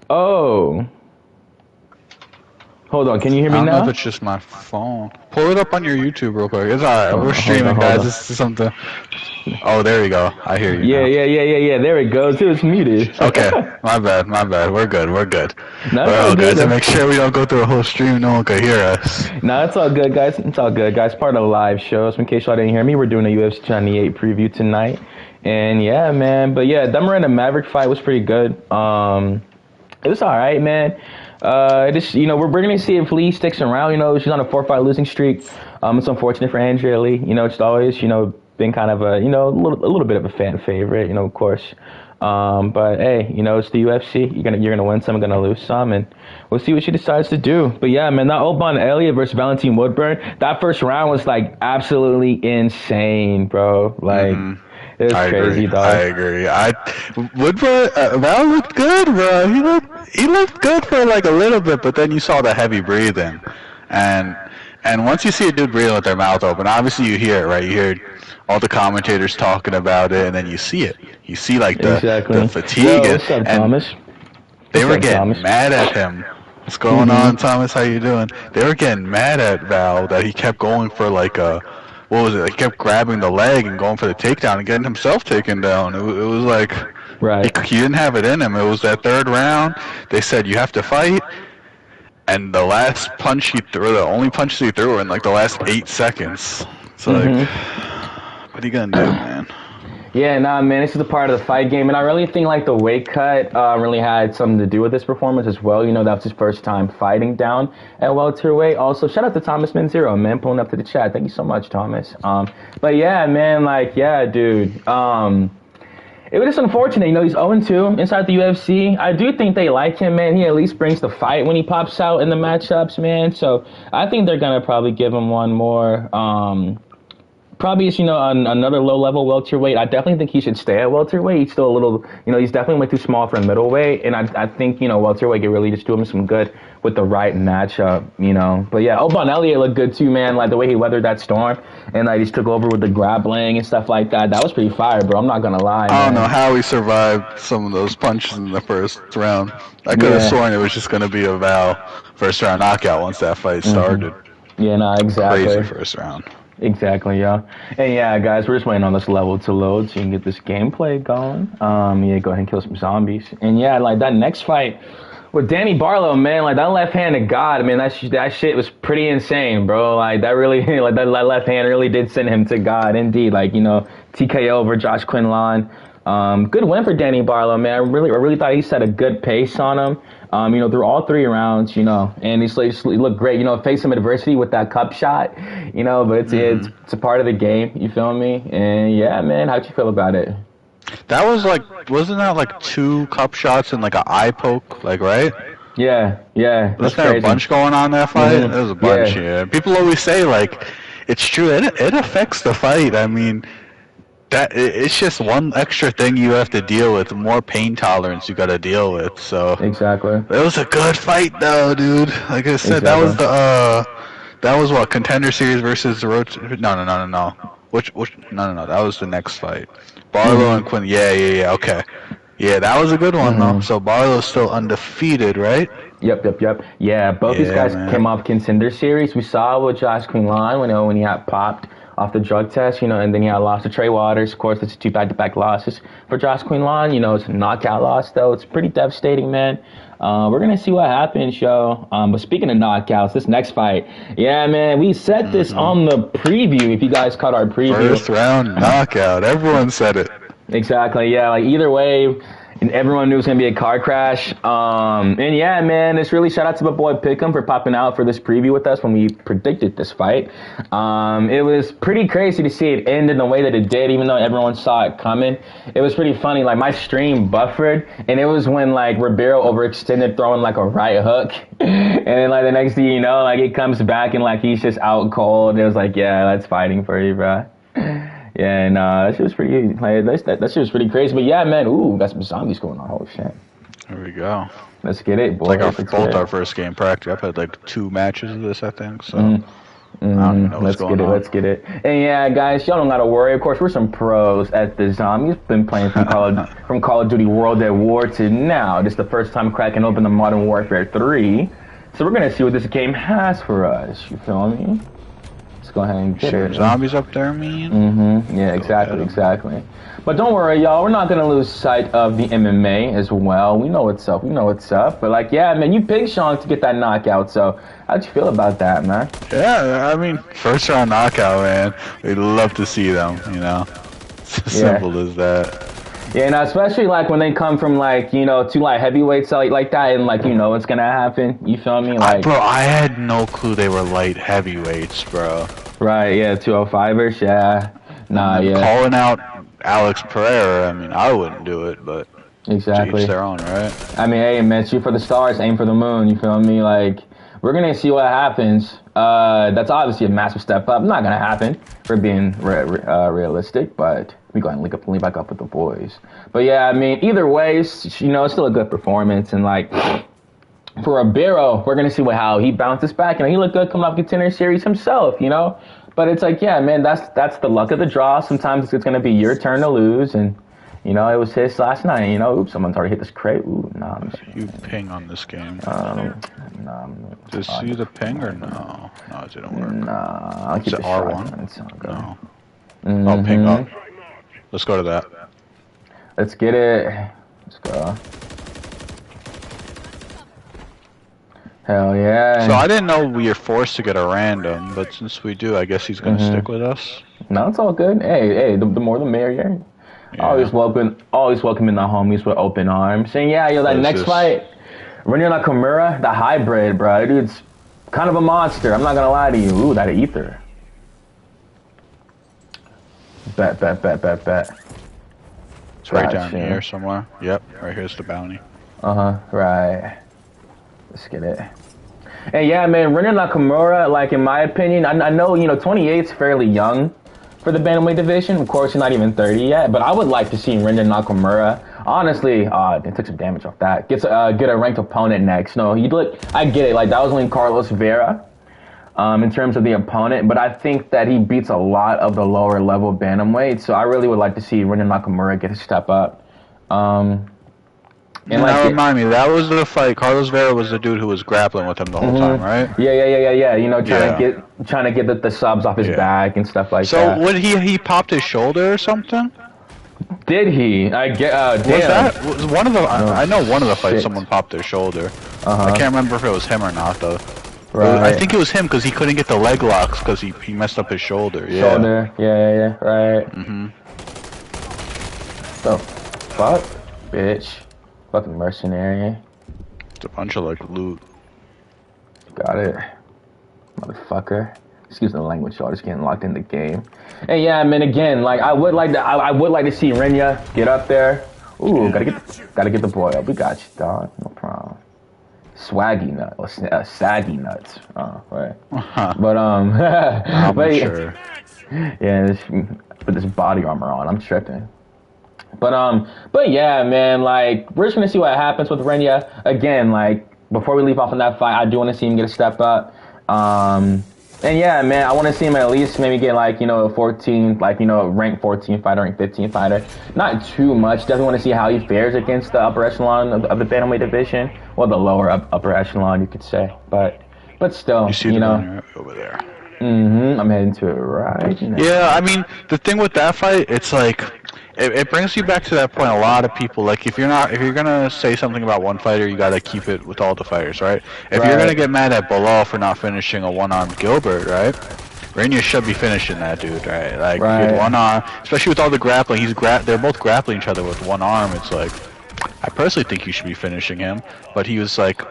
Oh. Hold on, can you hear I me don't know now? if it's just my phone. Pull it up on your YouTube real quick. It's alright. We're streaming, hold guys. on. This is something. Oh, there you go. I hear you Yeah, now. yeah. There it goes. It was muted. Okay, my bad. We're good. No, it's We're all all good. good. To make sure we don't go through a whole stream, no one could hear us. No, it's all good, guys. It's all good, guys. Part of the live show. So in case y'all didn't hear me, we're doing a UFC 28 preview tonight. And yeah, man. But yeah, that Miranda Maverick fight was pretty good. It was all right, man. Just we're gonna see if Lee sticks around. She's on a 4-fight losing streak. It's unfortunate for Andrea Lee. It's always been kind of a a little bit of a fan favorite. Of course. But hey, it's the UFC. You're gonna win some, gonna lose some, and we'll see what she decides to do. But yeah, man, that Oban Elliott versus Valentine Woodburn, that first round was like absolutely insane, bro. Like. Mm-hmm. It was crazy, dog. I agree. Woodburn, Val looked good, bro. He looked good for like a little bit, but then you saw the heavy breathing, and once you see a dude breathing with their mouth open, obviously you hear it, right? You hear all the commentators talking about it, and then you see it. You see like the fatigue. Yo, what's up, Thomas? They were getting mad at him. What's going on, Thomas? How you doing? They were getting mad at Val that he kept going for like a. What was it? He kept grabbing the leg and going for the takedown and getting himself taken down. It was like he didn't have it in him. It was that third round. They said you have to fight, and the last punch he threw, the only punch he threw were in like the last 8 seconds. So like, what are you gonna do, man? Yeah, nah, man, this is a part of the fight game, and I really think like the weight cut really had something to do with this performance as well. That was his first time fighting down at welterweight. Also, shout out to Thomas Manzero, man, pulling up to the chat. Thank you so much, Thomas. But yeah, man, dude. It was just unfortunate, he's 0-2 inside the UFC. I do think they like him, man. He at least brings the fight when he pops out in the matchups, man. So I think they're gonna probably give him one more. Probably is, on another low-level welterweight. I definitely think he should stay at welterweight. He's still a little, he's definitely way too small for middleweight. And I think, welterweight could really just do him some good with the right matchup, But yeah, Oban Elliott looked good too, man. Like the way he weathered that storm and like he just took over with the grappling and stuff like that. That was pretty fire, bro. I'm not going to lie, I don't know how he survived some of those punches in the first round. I could have sworn it was just going to be a Val first-round knockout once that fight started. Yeah, no, exactly. Crazy first round. Exactly, yeah. And yeah, guys, we're just waiting on this level to load so you can get this gameplay going. Yeah, go ahead and kill some zombies. And yeah, like that next fight with Danny Barlow, man, like that left hand of God, man, that shit was pretty insane, bro. Like that really, like that left hand really did send him to God, indeed. Like, TKO over Josh Quinlan. Good win for Danny Barlow, man. I really thought he set a good pace on him. Through all 3 rounds, and he looked great. Face some adversity with that cup shot, but it's a part of the game. You feel me? And yeah, man, how'd you feel about it? That was wasn't that like 2 cup shots and like an eye poke, like, right? Yeah. Wasn't there a bunch going on that fight? There was a bunch, yeah. People always say like, it's true. It affects the fight. I mean. It's just one extra thing you have to deal with, more pain tolerance you got to deal with. So exactly, it was a good fight though, dude. Like I said, that was that was what, Contender Series versus the Roach. No. Which no. That was the next fight. Barlow and Quinn. Yeah. Okay. Yeah, that was a good one though. So Barlow's still undefeated, right? Yep. Yeah, both these guys came off Contender Series. We saw with Josh Quinlan when he got popped off the drug test, and then he had lost to Trey Waters. Of course, it's 2 back-to-back losses for Josh Quinlan. It's a knockout loss, though. It's pretty devastating, man. We're going to see what happens, yo. But speaking of knockouts, this next fight, yeah, man, we said this on the preview, if you guys caught our preview. First round knockout. Everyone said it. Exactly, yeah. Like, either way, and everyone knew it was going to be a car crash. And yeah, man, it's really shout out to my boy Pickham for popping out for this preview with us when we predicted this fight. It was pretty crazy to see it end in the way that it did, even though everyone saw it coming. It was pretty funny. Like, my stream buffered, and it was when, like, Ribeiro overextended throwing, like, a right hook. And then, like, the next thing you know, like, it comes back and, like, he's just out cold. It was like, yeah, that's fighting for you, bro. Yeah, and that shit was pretty, like, that shit was pretty crazy. But yeah, man, got some zombies going on. Holy shit. There we go. Let's get it, boy. Like both our first game practice. I've had like 2 matches of this, I think. So I don't even know what's going on. Let's get it. And yeah, guys, y'all don't gotta worry. Of course, we're some pros at the Zombies. Been playing from Call of Duty World at War to now. This is the first time cracking open the Modern Warfare 3. So we're gonna see what this game has for us. You feel me? Let's go ahead and get it. Zombies up there, man. Yeah, exactly. But don't worry, y'all. We're not gonna lose sight of the MMA as well. We know what's up. But like, yeah, man, you picked Sean to get that knockout. So how'd you feel about that, man? Yeah, I mean, first round knockout, man. We'd love to see them. You know, it's as simple as that. Yeah, and especially like when they come from like, you know, two light heavyweights like that, and like, you know what's gonna happen. You feel me? Like, bro, I had no clue they were light heavyweights, bro. Right? Yeah, 205ers. Yeah. Nah. Yeah. Calling out Alex Pereira. I mean, I wouldn't do it, but exactly. To each their own, right? I mean, hey, man, shoot for the stars, aim for the moon. You feel me? Like, we're gonna see what happens. That's obviously a massive step up. Not gonna happen. For being realistic, but we go ahead and link back up with the boys. But yeah, I mean, either way, you know, it's still a good performance. And like, for Ribeiro, we're gonna see how he bounces back. And he looked good coming off Contender Series himself, you know. But it's like, yeah, man, that's the luck of the draw. Sometimes it's gonna be your turn to lose, and you know, it was his last night. You know, oops, someone's already hit this crate. Ooh, nah. You ping on this game. Did you see the ping or no? No, it didn't work. Nah, I'll keep it R1. It's all good. No. Oh, ping up. Let's go to that. Let's get it. Let's go. Hell yeah. So I didn't know we were forced to get a random, but since we do, I guess he's gonna stick with us. No, it's all good. Hey, the more the merrier. Yeah. Always welcoming the homies with open arms. And yeah, yo, that next fight, Renya Nakamura, the hybrid, bro. Dude's kind of a monster. I'm not gonna lie to you. Ooh, that ether. Bet. It's right down here somewhere. Yep, right here's the bounty. Right. Let's get it. And yeah, man, Renya Nakamura, like, in my opinion, I know, you know, 28's fairly young for the bantamweight division. Of course, he's not even 30 yet, but I would like to see Renya Nakamura, honestly, they took some damage off that, get a ranked opponent next. No, I get it, like, that was only Carlos Vera, in terms of the opponent, but I think that he beats a lot of the lower level bantamweights, so I really would like to see Renya Nakamura get a step up. And now remind me, that was the fight. Carlos Vera was the dude who was grappling with him the whole time, right? Yeah. You know, trying to get the subs off his back and stuff like that. So, he popped his shoulder or something? Did he? I get. Damn. Was one of the? I know one of the fights someone popped their shoulder. I can't remember if it was him or not though. Right. I think it was him because he couldn't get the leg locks because he messed up his shoulder. Yeah. Shoulder. Yeah. Right. The fuck, bitch. Fucking mercenary. It's a bunch of like loot. Got it. Motherfucker. Excuse the language, y'all. Just getting locked in the game. And yeah, man, again, like I would like to see Renya get up there. Ooh, gotta get the boy up. We got you, dog. No problem. Swaggy nut or saggy nuts. Oh, right. But I'm sure. Yeah, put this body armor on. I'm tripping. But yeah, man, like, we're just gonna see what happens with Renya. Again, like, before we leave off on that fight, I do want to see him get a step up. And yeah, man, I want to see him at least maybe get, like, you know, a 14, like, you know, rank 14 fighter, rank 15 fighter. Not too much. Definitely want to see how he fares against the upper echelon of the bantamweight division. Well, the lower upper echelon, you could say. But still, you know. Right over there. I'm heading to it right now. Yeah, I mean, the thing with that fight, it's like, it brings you back to that point. A lot of people, like, if you're gonna say something about one fighter, you gotta keep it with all the fighters, right? If you're gonna get mad at Bilal for not finishing a one-armed Gilbert, right? Renya should be finishing that dude, right? Like, one arm, especially with all the grappling. They're both grappling each other with one arm. It's like, I personally think you should be finishing him, but he was like,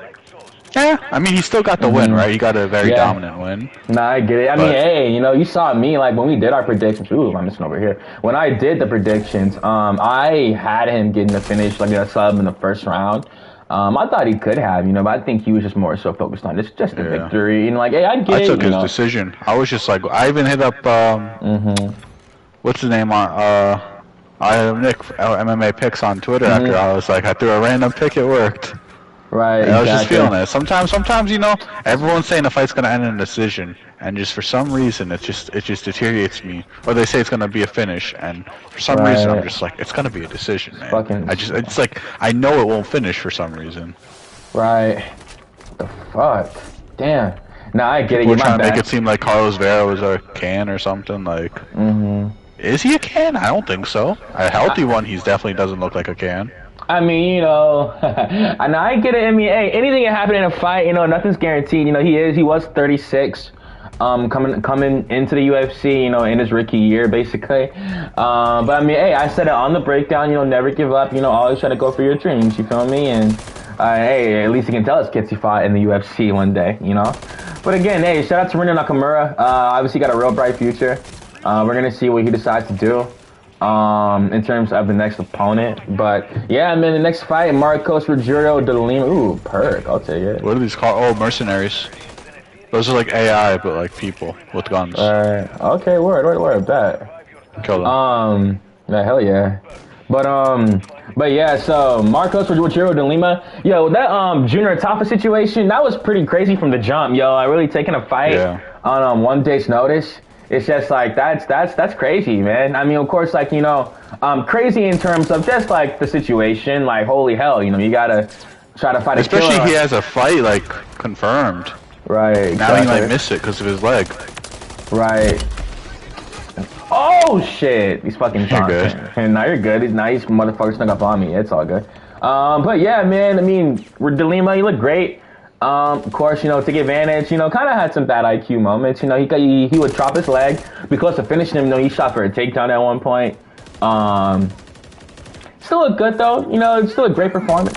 yeah, I mean, he still got the win, right? He got a very dominant win. Nah, I get it. I mean, hey, you know, you saw me, like, when we did our predictions. Ooh, I'm missing over here. When I did the predictions, I had him getting the finish, like, a sub in the first round. I thought he could have, you know, but I think he was just more so focused on just the victory. And, like, hey, I get it. I took his decision. I was just like, I even hit up, what's his name on, I have Nick, MMA Picks on Twitter after I was like, I threw a random pick, it worked. Right. I was just Exactly. feeling it. Sometimes, you know, everyone's saying the fight's gonna end in a decision, and just for some reason, it just deteriorates me. Or they say it's gonna be a finish, and for some reason, I'm Right. just like, it's gonna be a decision, man. Fucking. It's like I know it won't finish for some reason. Right. What the fuck? Damn. Nah, I get it. We're You're my trying to make bad. it seem like Carlos Vera was a can or something. Like, is he a can? I don't think so. A healthy one, he definitely doesn't look like a can. I mean, you know, and I get it. I mean, hey, anything can happen in a fight. You know, nothing's guaranteed. You know, he was 36, coming into the UFC. You know, in his rookie year, basically. But I mean, hey, I said it on the breakdown. You know, never give up. You know, always try to go for your dreams. You feel me? And hey, at least he can tell his kids he fought in the UFC one day. You know. But again, hey, shout out to Rino Nakamura. Obviously, got a real bright future. We're gonna see what he decides to do. In terms of the next opponent. But yeah, man, the next fight, Marcos Rogério de Lima. Ooh, perk, I'll take it. What are these called? Oh, mercenaries. Those are like AI, but like people with guns. Okay, word, bet. Kill them. Yeah, hell yeah. But yeah, so Marcos Rogério de Lima, yo, that Junior Tafa situation, that was pretty crazy from the jump, yo. I really taking a fight on 1 day's notice. It's just like that's crazy, man. I mean, of course, like, you know, crazy in terms of just like the situation. Like, holy hell, you know, you gotta try to fight a killer. Especially he has a fight like confirmed. Right. Now he might miss it because of his leg. Right. Oh shit! He's fucking You're good. And now you're good. He's nice. Motherfucker snuck up on me. It's all good. But yeah, man. I mean, De Lima, you look great. Of course, you know, take advantage, you know, kind of had some bad IQ moments. You know, he would drop his leg. Be close to finishing him. You know, he shot for a takedown at one point. Still look good, though. You know, it's still a great performance.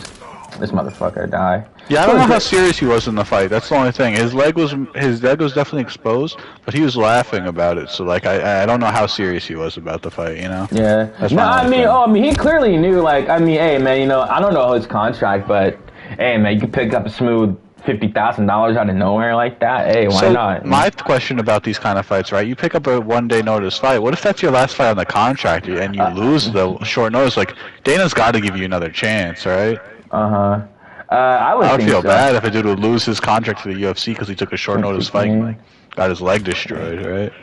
This motherfucker died. Yeah, I don't know how serious he was in the fight. That's the only thing. His leg was definitely exposed, but he was laughing about it. So like, I don't know how serious he was about the fight. You know? Yeah. That's no, I mean, he clearly knew. Like, I mean, hey, man, you know, I don't know his contract, but hey, man, you can pick up a smooth $50,000 out of nowhere like that. Hey, why not? My question about these kind of fights, right? You pick up a 1 day notice fight. What if that's your last fight on the contract and you lose the short notice? Like, Dana's got to give you another chance, right? I would feel bad if a dude would lose his contract to the UFC because he took a short notice fight and like, got his leg destroyed, right?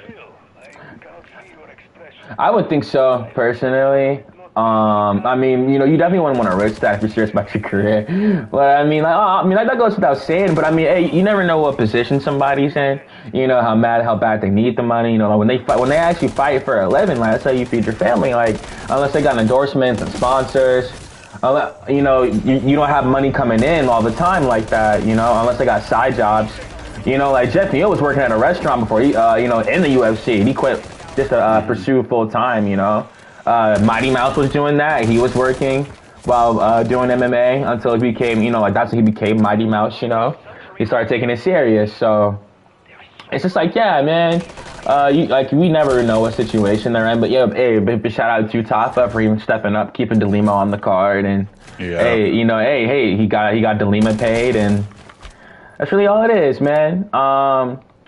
I would think so, personally. I mean, you know, you definitely wouldn't want to risk that if you're serious about your career. But I mean, like, that goes without saying. But I mean, hey, you never know what position somebody's in. You know how bad they need the money. You know, like when they actually fight for a living, like, that's how you feed your family. Like, unless they got endorsements and sponsors, you know, you don't have money coming in all the time like that. You know, unless they got side jobs. You know, like Jeff Neal was working at a restaurant before he, you know, in the UFC. He quit just to pursue full time. You know. Mighty Mouse was doing that. He was working while doing MMA until he became, you know, like that's when he became Mighty Mouse, you know. He started taking it serious. So it's just like, yeah, man, we never know what situation they're in. But yeah, hey, big shout out to Tafa for even stepping up, keeping De Lima on the card. And hey, you know, hey, he got De Lima paid. And that's really all it is, man.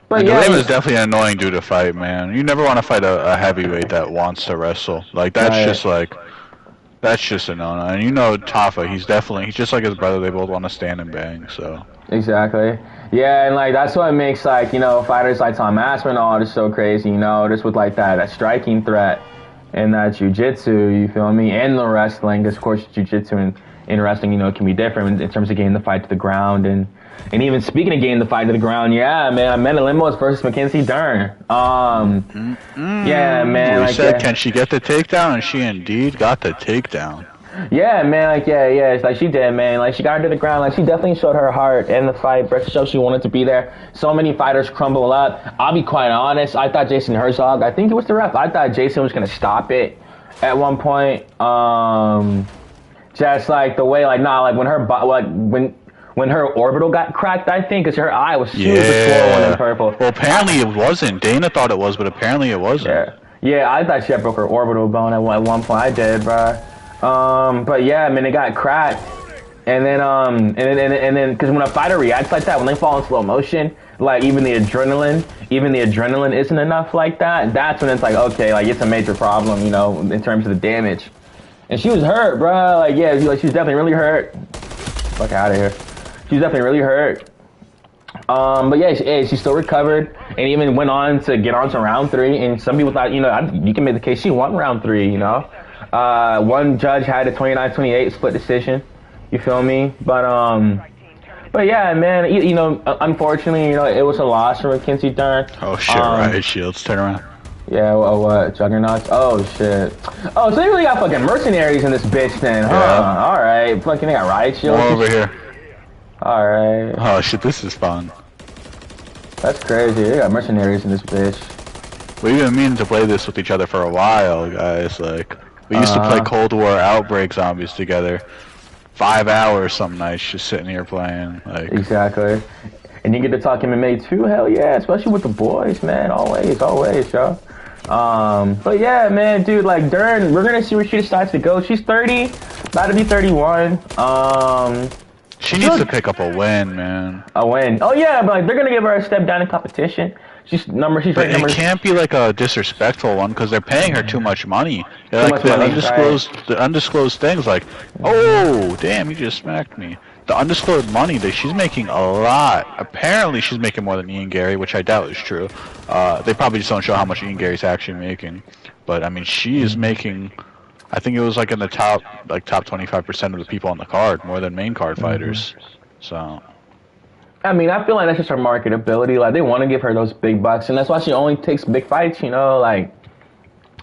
But yeah, Lima's definitely an annoying dude to fight, man. You never want to fight a heavyweight that wants to wrestle. Like, that's just a no-no. And you know Tafa, he's just like his brother. They both want to stand and bang, so. Exactly. Yeah, and like that's what makes, like, you know, fighters like Tom Aspinall just so crazy, you know, just with like that striking threat and that jiu-jitsu, you feel me, and the wrestling. Because of course jiu-jitsu and wrestling, you know, can be different in terms of getting the fight to the ground. And even speaking of getting the fight to the ground, yeah, man, Amanda Limos versus Mackenzie Dern. Yeah, man. We said, can she get the takedown? And she indeed got the takedown. Yeah, man, like, yeah, it's like she did, man. Like, she got her to the ground. Like, she definitely showed her heart in the fight. Brett showed she wanted to be there. So many fighters crumble up. I'll be quite honest. I thought Jason Herzog, I think it was the ref. I thought Jason was going to stop it at one point. Just like the way, like, nah, like when her orbital got cracked, I think, because her eye was super swollen and purple. Well, apparently it wasn't. Dana thought it was, but apparently it wasn't. Yeah, I thought she had broke her orbital bone at one point. I did, bro. But yeah, I mean, it got cracked. And then, because when a fighter reacts like that, when they fall in slow motion, like even the adrenaline isn't enough like that. That's when it's like, okay, like it's a major problem, you know, in terms of the damage. And she was hurt, bro. Like, yeah, she was definitely really hurt. Fuck out of here. she's definitely really hurt. But yeah, she still recovered and even went on to get on to round 3. And some people thought, you can make the case she won round 3. One judge had a 29-28 split decision. You feel me? But yeah, man, unfortunately, it was a loss for Mackenzie Dern. Oh shit! Riot Shields, turn around. Yeah, what? Juggernauts? Oh shit! Oh, so they really got fucking mercenaries in this bitch then, huh? Yeah. All right, fucking they got Riot Shields. More over here. All right. Oh shit, this is fun. That's crazy. They got mercenaries in this bitch. We've been meaning to play this with each other for a while, guys. Like, we used to play Cold War Outbreak Zombies together. 5 hours some nights just sitting here playing. Like, exactly. And you get to talk MMA too, hell yeah, especially with the boys, man. Always, yo. But yeah, man, dude, like Dern, we're gonna see where she decides to go. She's 30, about to be 31. She needs to pick up a win, man. A win. Oh yeah, but like they're gonna give her a step down in competition. She's but it can't be like a disrespectful one because they're paying her too much money. They're like the undisclosed things, like, oh damn, you just smacked me. The undisclosed money that she's making a lot. Apparently, she's making more than Ian Gary, which I doubt is true. They probably just don't show how much Ian Gary's actually making. But I mean, she is making. I think it was like in the top 25% of the people on the card, more than main card fighters. So. I mean, I feel like that's just her marketability. Like, they want to give her those big bucks, and that's why she only takes big fights, like,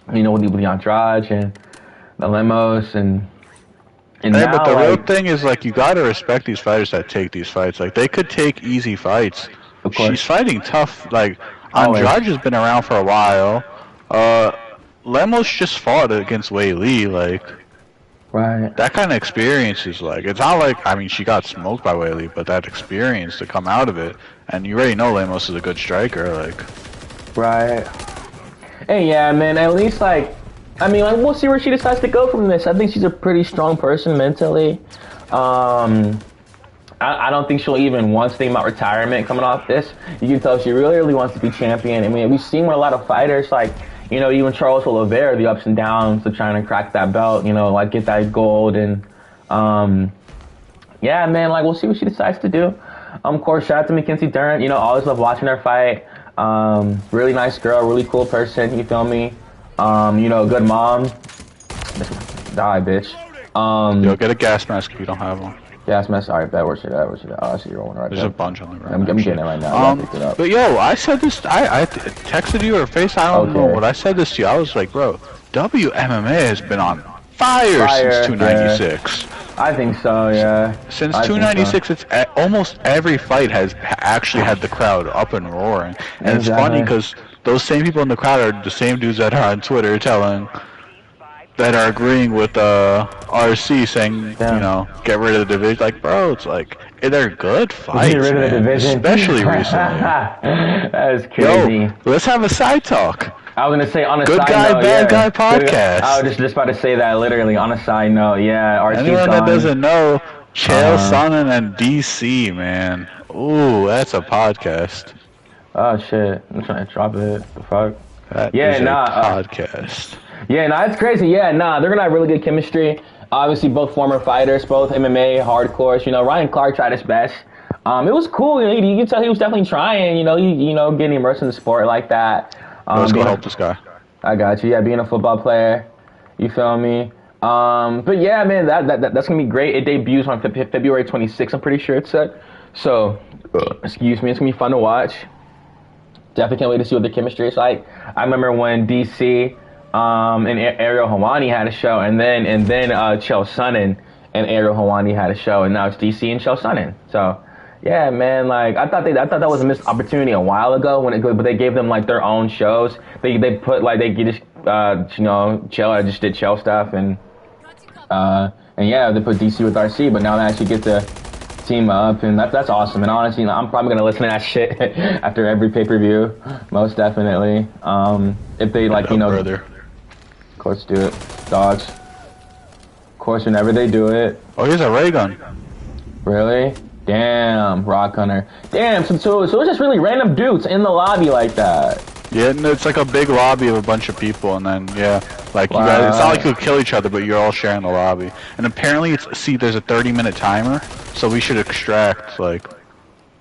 with the Andrade and the Lemos and hey, now, but the real thing is, like, you gotta respect these fighters that take these fights. Like, they could take easy fights. Of course. She's fighting tough. Like, Andrade has been around for a while. Lemos just fought against Wei Li, like. Right. That kind of experience is like, it's not like, I mean, she got smoked by Wei Li, but that experience to come out of it, and you already know Lemos is a good striker, like. Right. Hey, yeah, man, at least, like, I mean, like, we'll see where she decides to go from this. I think she's a pretty strong person mentally. I don't think she'll even once think about retirement coming off this. You can tell she really, really wants to be champion. I mean, we've seen with a lot of fighters, like, even Charles Oliveira, the ups and downs of trying to crack that belt, like get that gold. And, yeah, man, like, we'll see what she decides to do. Of course, shout out to Mackenzie Dern. Always love watching her fight. Really nice girl, really cool person, you feel me? Good mom. Die, bitch. Yo, get a gas mask if you don't have one. Gas mask, alright, bet, where's it at? Oh, I see your one right there. There's a bunch on the ground. I'm getting it right now. But yo, I said this, I texted you or FaceTime, I don't know, but I said this to you, I was like, bro, WMMA has been on fire since 296. Yeah. I think so, yeah. Since 296, it's almost every fight has actually had the crowd up and roaring. And it's funny because those same people in the crowd are the same dudes that are on Twitter that are agreeing with RC saying, get rid of the division. Like, bro, it's like, they're good fights, get rid of the division. Especially recently. That is crazy. Yo, let's have a side talk. I was gonna say on a good side guy, note, bad guy podcast. I was just about to say that literally on a side note. Yeah, RC's anyone that doesn't know, Chael Sonnen and DC, man. Ooh, that's a podcast. Oh shit, I'm trying to drop it. The fuck? That is a podcast. Yeah, it's crazy. Yeah, they're gonna have really good chemistry. Obviously, both former fighters, both MMA hardcores. Ryan Clark tried his best. It was cool. You can tell he was definitely trying. Getting immersed in the sport like that. Let's go help this guy. I got you. Yeah, being a football player. You feel me? But yeah, man, that's gonna be great. It debuts on February 26th. I'm pretty sure it's set. So, excuse me. It's gonna be fun to watch. Definitely can't wait to see what the chemistry is like. I remember when DC and Ariel Helwani had a show, and then Chael Sonnen and Ariel Helwani had a show, and now it's DC and Chael Sonnen. So, yeah, man, like I thought that was a missed opportunity a while ago but they gave them like their own shows. They put like they just Chael just did Chael stuff and yeah, they put DC with RC, but now they actually get to team up, and that's awesome. And honestly, I'm probably gonna listen to that shit after every pay-per-view, most definitely. If they like brother. Of course do it, dogs. Of course, whenever they do it. Oh, here's a ray gun. Really? Damn, Rock Hunter. Damn, so it's just really random dudes in the lobby like that. Yeah, no, it's like a big lobby of a bunch of people, and then yeah, like Wow. you guys. It's not like you'll kill each other, but you're all sharing the lobby. And apparently, there's a 30-minute timer, so we should extract like,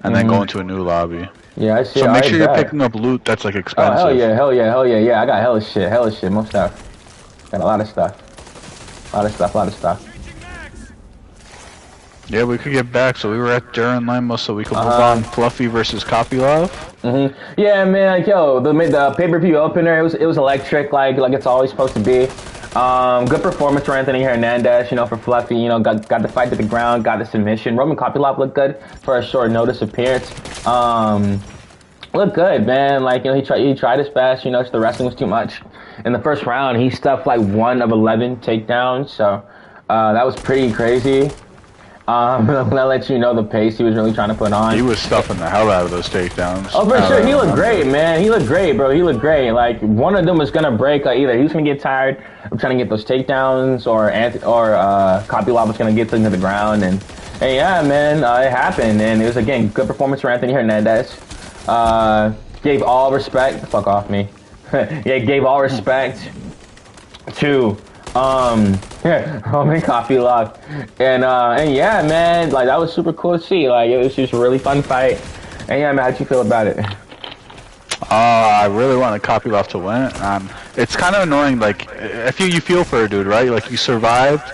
and then go into a new lobby. Yeah, I see. So make sure you're picking up loot that's like expensive. Oh hell yeah, hell yeah, hell yeah, yeah. I got hella shit, most stuff. Got a lot of stuff. A lot of stuff. Yeah, we could get back. So we were at Duran Limo, so we could move on. Fluffy versus Kopylov. Yeah, man. Like, yo, the pay-per-view opener, it was electric, like it's always supposed to be. Good performance for Anthony Hernandez, you know, for Fluffy. You know, got the fight to the ground, got the submission. Roman Kopylov looked good for a short notice appearance. Looked good, man. Like, you know, he tried his best. You know, just the wrestling was too much. In the first round, he stuffed like 1 of 11 takedowns, so that was pretty crazy. I'm gonna let you know the pace he was really trying to put on. He was stuffing the hell out of those takedowns. Oh, for sure. He looked great, man. He looked great, bro. He looked great. Like, one of them was gonna break. Either he was gonna get tired of trying to get those takedowns, or Kopylov was gonna get to the ground, and yeah, man, it happened, and it was again good performance for Anthony Hernandez. Gave all respect. Fuck off me. Yeah, gave all respect to Roman Kopylov, and yeah, man, like that was super cool to see. Like, it was just a really fun fight. And yeah, man, how'd you feel about it? I really wanted Kopylov to win. It's kind of annoying. Like, you feel for a dude, right? Like, you survived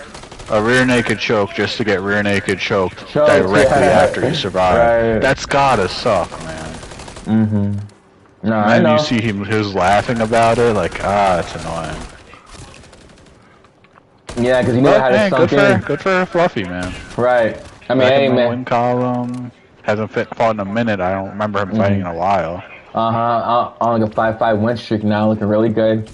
a rear naked choke just to get rear naked choked directly after you survived. Right. That's gotta suck, man. No, I know. And you see he was laughing about it, like, it's annoying. Yeah, because he knew how to sunk in. Good for Fluffy, man. Right. I mean, hey, man. Win column. Hasn't fought in a minute. I don't remember him fighting in a while. On like a 5-5 win streak now, looking really good.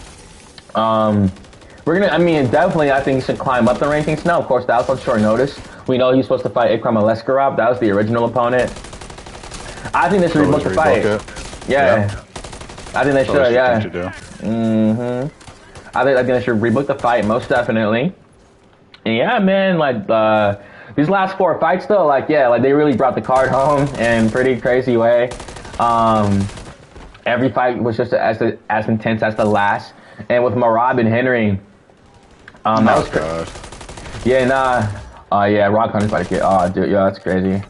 Definitely, I think he should climb up the rankings now. Of course, that was on short notice. We know he's supposed to fight Ikram Aleskarov. That was the original opponent. I think they should rebook the fight. Yeah. I think they should, yeah. I think they should rebook the fight, most definitely. And yeah, man, like, these last 4 fights, though, like, yeah, like, they really brought the card home in a pretty crazy way. Every fight was just as intense as the last. And with Merab and Henry, that was crazy. Yeah, nah. Yeah, Rock Hunter's about to get, oh, dude, yeah, that's crazy.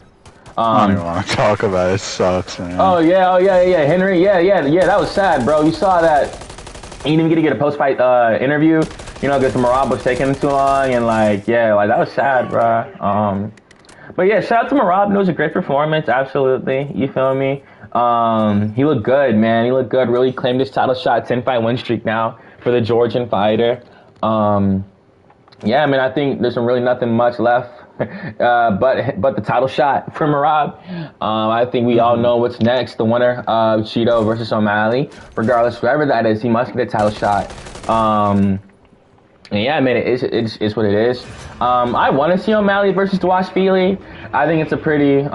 I don't even want to talk about it. It sucks, man. Oh, yeah, Henry, yeah, that was sad, bro. You saw that. He didn't even get a post-fight interview, you know, because Merab was taking too long, and like, yeah, like that was sad, bro. But yeah, shout out to Merab. It was a great performance, absolutely. You feel me? He looked good, man. He looked good. Really claimed his title shot, 10-fight win streak now for the Georgian fighter. Yeah, man, I think there's really nothing much left. But the title shot for Merab. I think we all know what's next. The winner of Cheeto versus O'Malley. Regardless, whoever that is, he must get a title shot. And yeah, I mean, it's what it is. I want to see O'Malley versus Dwashvili. I think it's a pretty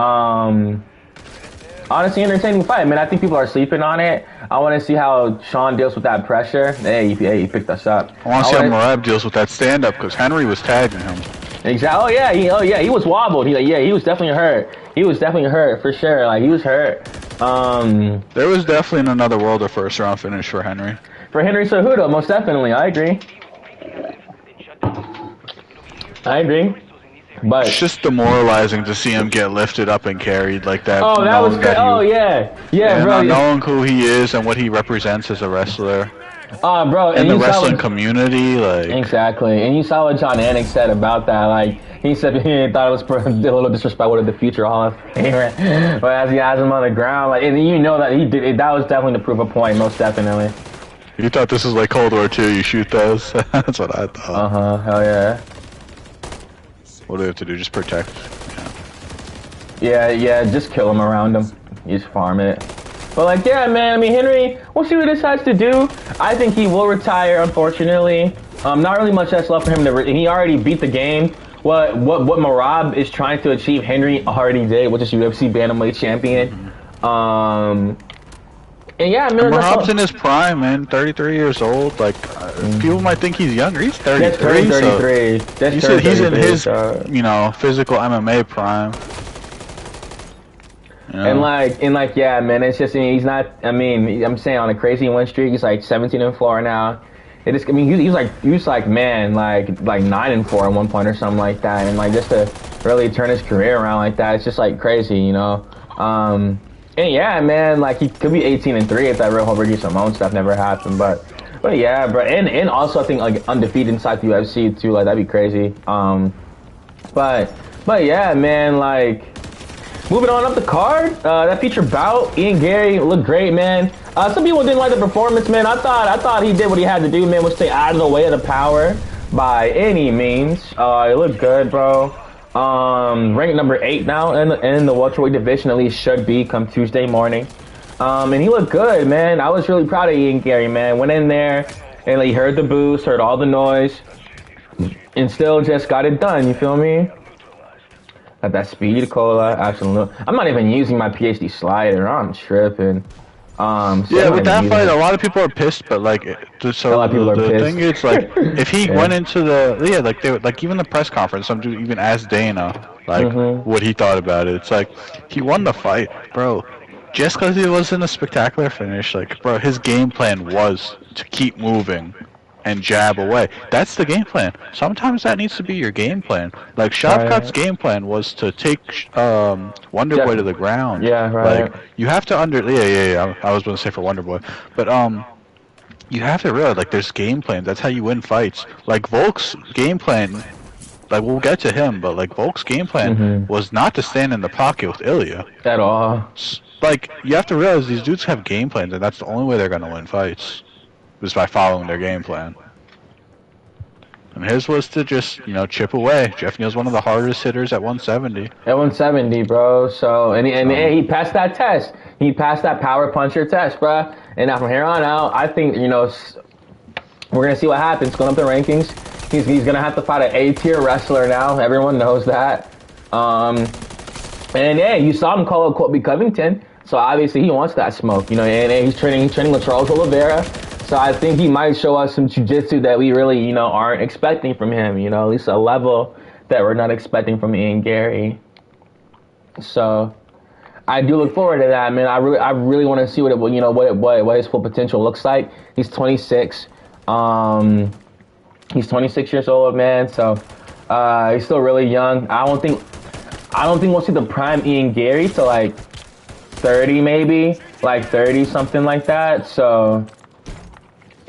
honestly entertaining fight. I mean, I think people are sleeping on it. I want to see how Sean deals with that pressure. Hey, he picked us up. I want to see how Merab deals with that stand-up, because Henry was tagging him. Exactly. Oh yeah, he was wobbled. He was definitely hurt. He was definitely hurt for sure. Like, he was hurt. There was definitely in another world a first round finish for Henry. For Henry Cejudo, most definitely. I agree. But it's just demoralizing to see him get lifted up and carried like that. Oh, that was good. Oh yeah, bro. Not knowing who he is and what he represents as a wrestler. Bro, in the wrestling community, like, exactly. And you saw what John Anik said about that. Like, he said he thought it was a little disrespectful to the future Hall of Famer. But as he has him on the ground, like, and you know that he did it, that was definitely to prove a point, most definitely. You thought this was like Cold War II? You shoot those? That's what I thought. Hell yeah. What do we have to do? Just protect. Yeah. Just kill him around him. You just farm it. But like, yeah, man, I mean, Henry, we'll see what he decides to do. I think he will retire, unfortunately. Not really much else left for him to, he already beat the game. What Merab is trying to achieve, Henry already did, which is UFC Bantamweight champion. And yeah, I mean, Merab's in his prime, man, 33 years old. Like, people might think he's younger. He's 33. He's in his, physical MMA prime. And yeah, man, it's just, I mean, he's not, I mean, I'm saying on a crazy win streak, he's like 17-4 now. It just, I mean, he was like, man, like 9-4 at one point or something like that. And like, just to really turn his career around like that, it's just like crazy, you know? And yeah, man, like he could be 18-3 if that real Robert Simone stuff never happened. But yeah, bro. And also I think like undefeated inside the UFC too, like that'd be crazy. But yeah, man, like, moving on up the card, that featured bout, Ian Gary looked great, man. Some people didn't like the performance, man. I thought he did what he had to do, man, was stay out of the way of the power by any means. It looked good, bro. Ranked number 8 now in the welterweight division, at least should be come Tuesday morning. And he looked good, man. I was really proud of Ian Gary, man. Went in there and he heard the boost, heard all the noise, and still just got it done. You feel me? Got that speed, cola. Absolutely. I'm not even using my PhD slider. I'm tripping. So yeah, with that fight, a lot of people are pissed, but like, so a lot of people are pissed. Thing is, like, if he went into the like they like even the press conference, some dude even asked Dana like what he thought about it. It's like he won the fight, bro. Just because it wasn't a spectacular finish, like, bro, his game plan was to keep moving and jab away. That's the game plan. Sometimes that needs to be your game plan. Like, Shavkat's game plan was to take Wonderboy to the ground. Yeah, right. Like, you have to Yeah. I was going to say for Wonderboy. But, you have to realize, like, there's game plans. That's how you win fights. Like, Volk's game plan, like, we'll get to him, but, like, Volk's game plan was not to stand in the pocket with Ilya. At all. Like, you have to realize these dudes have game plans, and that's the only way they're going to win fights. Is by following their game plan. And his was to just, you know, chip away. Jeff Neal's one of the hardest hitters at 170. At 170, bro. So, and he passed that test. He passed that power puncher test, bro. And now from here on out, I think, you know, we're going to see what happens. Going up the rankings, he's going to have to fight an A-tier wrestler now. Everyone knows that. And yeah, you saw him call out Colby Covington. So obviously he wants that smoke, you know, and he's training with Charles Oliveira. So I think he might show us some jiu-jitsu that we really, you know, aren't expecting from him, you know, at least a level that we're not expecting from Ian Gary. So I do look forward to that, man. I really want to see what his full potential looks like. He's 26. He's 26 years old, man. So he's still really young. I don't think we'll see the prime Ian Gary till like 30 maybe, like 30, something like that. So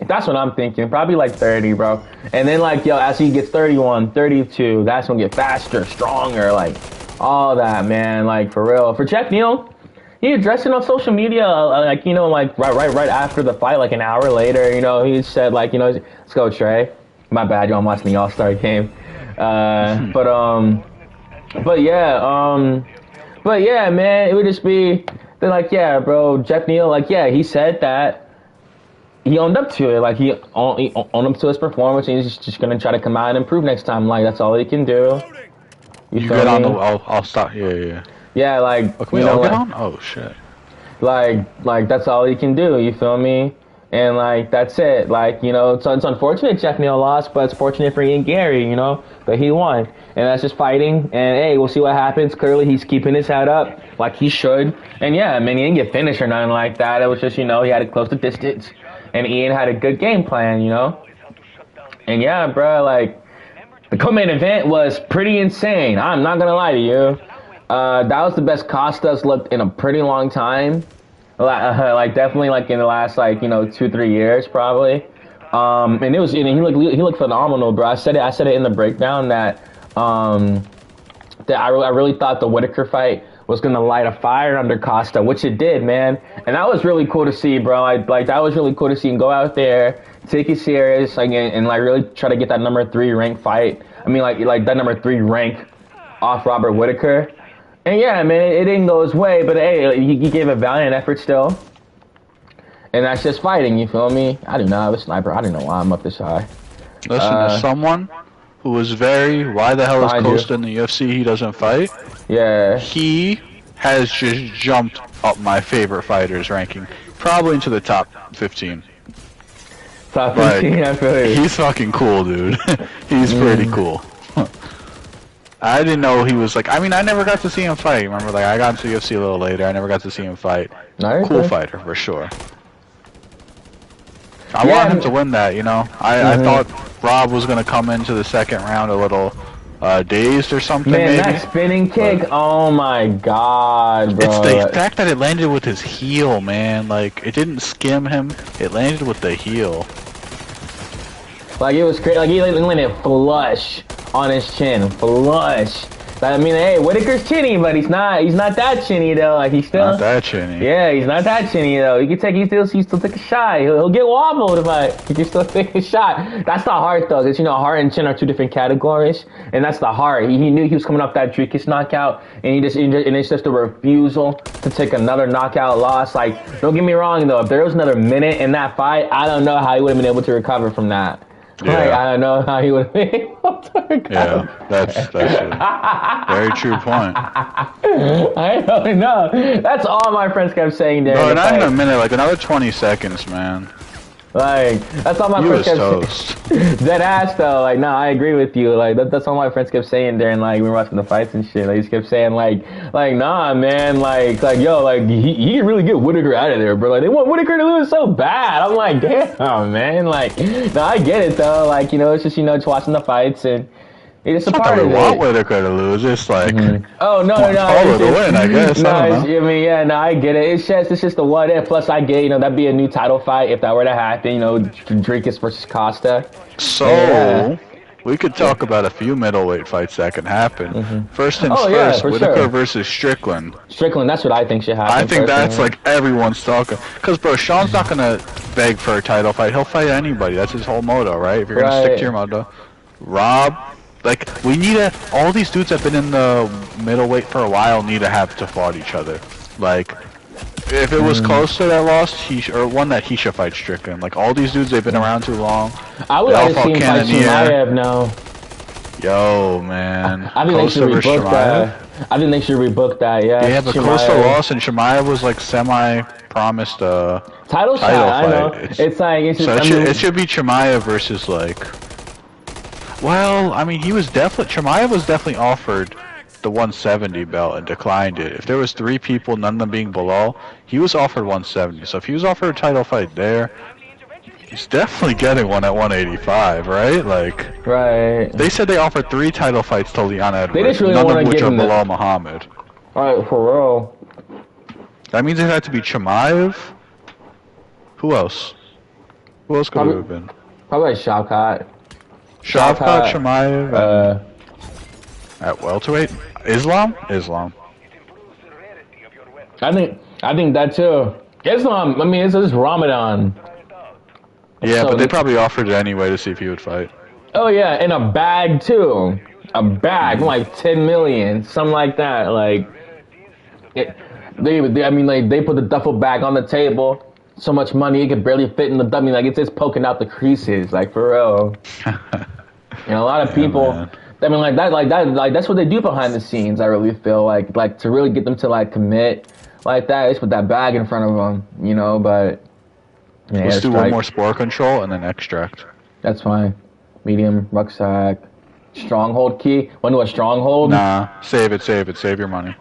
that's what I'm thinking. Probably like 30, bro. And then, like, yo, as he gets 31, 32, that's when he get faster, stronger, like, all that, man. Like, for real. For Jeff Neal, he addressed it on social media, like, you know, like, right after the fight, like, an hour later, you know, he said, like, you know, let's go, Trey. My bad, yo, I'm watching the All-Star game. But yeah, man, it would just be, they're like, yeah, bro, Jeff Neal, like, yeah, he said that. He owned up to it, like he owned up to his performance, and he's just gonna try to come out and improve next time. Like that's all he can do. You get on the? I'll stop. Yeah. Yeah, like okay, you know, get on. Oh shit. Like that's all he can do. You feel me? And like that's it. Like you know, so it's unfortunate Jeff Neal lost, but it's fortunate for Ian Gary, you know, that he won. And that's just fighting. And hey, we'll see what happens. Clearly, he's keeping his head up like he should. And yeah, I mean, he didn't get finished or nothing like that. It was just, you know, he had to close the distance. And Ian had a good game plan, you know? And yeah, bro, like, the co-main event was pretty insane. I'm not gonna lie to you. That was the best Costas looked in a pretty long time. Like definitely like in the last, like, you know, 2-3 years probably. And it was, you know, he looked phenomenal, bro. I said it in the breakdown that I really thought the Whitaker fight was going to light a fire under Costa, which it did, man. And that was really cool to see, bro. Like that was really cool to see him go out there, take it serious, like, and like really try to get that number 3 rank fight. I mean, like that number 3 rank off Robert Whitaker. And yeah, man, it didn't go his way, but hey, he gave a valiant effort still. And that's just fighting, you feel me? I do not have a sniper. I don't know why I'm up this high. Listen, to someone who was why the hell is Costa in the UFC, he doesn't fight? Yeah. He has just jumped up my favorite fighters ranking, probably into the top 15. Top 15, I feel you. He's fucking cool, dude. He's pretty cool. I didn't know he was like. I mean, I never got to see him fight. Remember, like I got into UFC a little later. I never got to see him fight. Cool fighter for sure. I want him to win that. You know, I thought Rob was gonna come into the second round a little dazed or something. Man, maybe. that spinning kick. Oh my god, bro. It's the fact that it landed with his heel, man. Like it didn't skim him. It landed with the heel. Like it was crazy. Like he landed flush on his chin, flush. I mean, hey, Whitaker's chinny, but he's not that chinny though. Like he's still not that chinny. Yeah, he's not that chinny though. He still take a shot. He'll get wobbled, but he can still take a shot. That's the heart though, because you know, heart and chin are two different categories, and that's the heart. He knew he was coming off that Dricus knockout, and it's just a refusal to take another knockout loss. Like, don't get me wrong though, if there was another minute in that fight, I don't know how he would have been able to recover from that. Yeah. Like, I don't know how he would have been able to recover. Yeah, that's a very true point. I don't know. That's all my friends kept saying there. No, not in a minute, like another 20 seconds, man. Like, that's all my friends kept saying. Dead ass though. Like, no, I agree with you. Like, that's all my friends kept saying during, like, we were watching the fights and shit. Like, they just kept saying, like, nah, man, like, yo, like, he can really get Whitaker out of there, bro. Like, they want Whitaker to lose so bad. I'm like, damn, man. Like, no, I get it though. Like, you know, it's just, you know, just watching the fights and. It's a part of it. We want Whitaker to lose. It's like, oh no, follow the win, I guess. No, I mean, yeah, no, I get it. It's just a what if. Plus, I get, you know, that'd be a new title fight if that were to happen. You know, Dricus versus Costa. So we could talk about a few middleweight fights that can happen. First things first, Whitaker versus Strickland. Strickland, that's what I think should happen. I think that's like everyone's talking. Because, bro, Sean's not going to beg for a title fight. He'll fight anybody. That's his whole motto, right? If you're going to stick to your motto. Rob, like, we need all these dudes that have been in the middleweight for a while need to have to fight each other. Like, if it was close to that loss, or one that he should fight Strickland. Like, all these dudes, they've been around too long. I would like to see him fight Chimaev now. Yo, man. I think they should rebook that. I think they should rebook that, yeah. Yeah, but Costa lost, and Chimaev was, like, semi-promised title shot, I know. It's like... it should be Chimaev versus, like... Well, I mean, Chimaev was definitely offered the 170 belt and declined it. If there was 3 people, none of them being below, he was offered 170. So if he was offered a title fight there, he's definitely getting one at 185, right? Like, right. They said they offered 3 title fights to Leon Edwards, they just really none of which are below Muhammad. Alright, for real. That means it had to be Chimaev. Who else? Who else could it have been? Probably Shavkat. Shavkat, Chimaev, at welterweight? Islam? I think that too. Islam, I mean, it's Ramadan. Yeah, so, but they probably offered it anyway to see if he would fight. Oh yeah, in a bag too. A bag, like 10 million, something like that. Like, they put the duffel bag on the table. So much money, it could barely fit in the dummy. Like, it's just poking out the creases, like, for real. You know, a lot of people, man. I mean, that's what they do behind the scenes. I really feel like to really get them to like commit like that, is put that bag in front of them, you know. But yeah, let's do one more spore control and then extract. That's fine. Medium rucksack, stronghold key. Want to do a stronghold? Nah, save it. Save your money.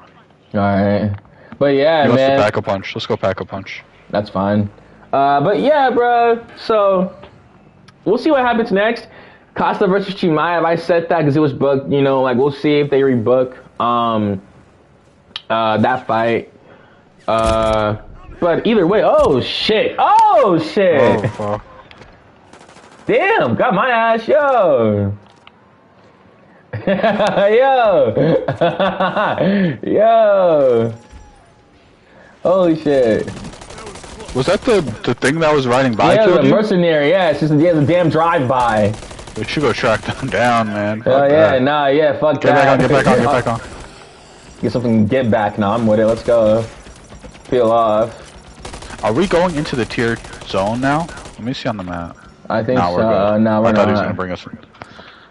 All right, but yeah, man. Let's pack a punch. Let's go pack a punch. That's fine. But yeah, bro. So we'll see what happens next. Costa versus Chimaev, I said that because it was booked, you know, like, we'll see if they rebook that fight. But either way, oh shit. Oh, fuck. Damn, got my ass, yo. Yo. Holy shit. Was that the thing that was riding by? Yeah, the mercenary, yeah, it's just the damn drive-by. We should go track them down, man. Oh yeah, nah, yeah, fuck that. Get back on. Get something, get back. Nah, I'm with it. Let's go. Peel off. Are we going into the tier zone now? Let me see on the map. I think so. We're no, we're not. I thought he was gonna not. bring us in.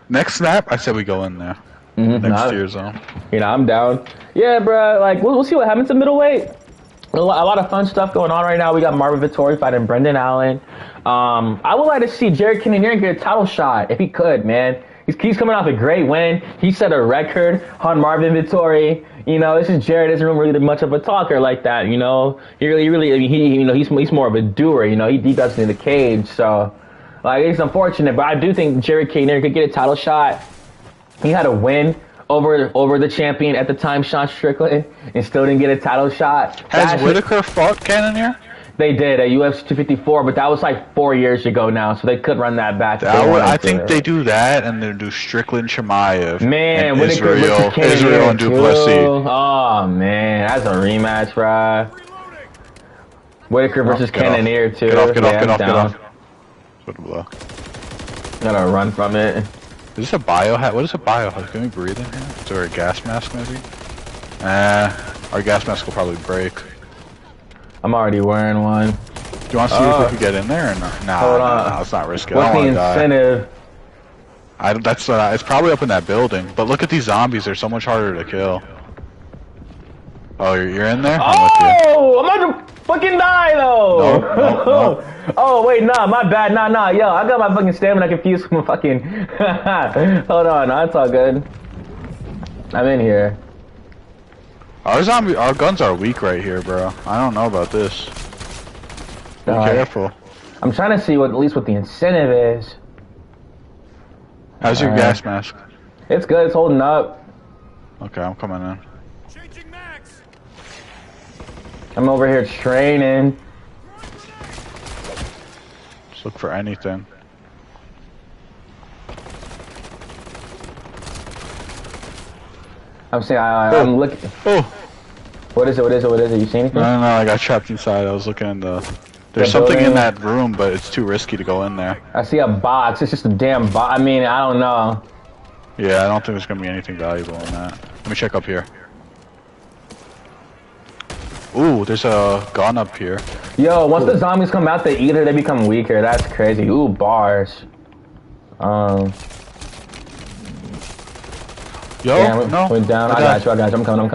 Next snap, I said we go in there. Next tier zone. You know, I'm down. Yeah, bro. Like, we'll see what happens in middleweight. A lot of fun stuff going on right now. We got Marvin Vettori fighting Brendan Allen. I would like to see Jared Cannonier get a title shot if he could, man. He's coming off a great win. He set a record on Marvin Vittori. You know, this is Jared isn't really much of a talker like that. You know, I mean, he's more of a doer. You know, he does it in the cage. So, like, it's unfortunate, but I do think Jared Cannonier could get a title shot. He had a win over the champion at the time, Sean Strickland, and still didn't get a title shot. Has Whitaker fought Cannonier? They did at UFC 254, but that was like 4 years ago now, so they could run that back. I think they do that, and then do Strickland, Chimaev, man, and Whitaker, Israel and Duplessis. Oh man, that's a rematch, bro. Whitaker versus Cannonier too. Get off. Gotta run from it. Is this a biohack? What is a biohack? Can we breathe in here? Is there a gas mask maybe? Our gas mask will probably break. I'm already wearing one. Do you want to see if we can get in there or not? No, it's not risky. What's the incentive? It's probably up in that building. But look at these zombies. They're so much harder to kill. Oh, you're in there? I'm about to fucking die though. No. Oh wait, nah, my bad. Nah. Yo, I got my fucking stamina confused with my fucking. Hold on, no, it's all good. I'm in here. Our guns are weak right here, bro. I don't know about this. Be careful. I'm trying to see at least what the incentive is. How's your gas mask? It's good. It's holding up. Okay, I'm coming in. Changing mags. I'm over here training. Just look for anything. I'm saying I'm looking. Oh. What is it? You see anything? No, I got trapped inside. I was looking in the... There's something in that room, but it's too risky to go in there. I see a box. It's just a damn box. I mean, I don't know. Yeah, I don't think there's gonna be anything valuable in that. Let me check up here. Ooh, there's a gun up here. Yo, once the zombies come out, they become weaker. That's crazy. Ooh, bars. Yo, yeah, no. Went down. I got you. I'm coming.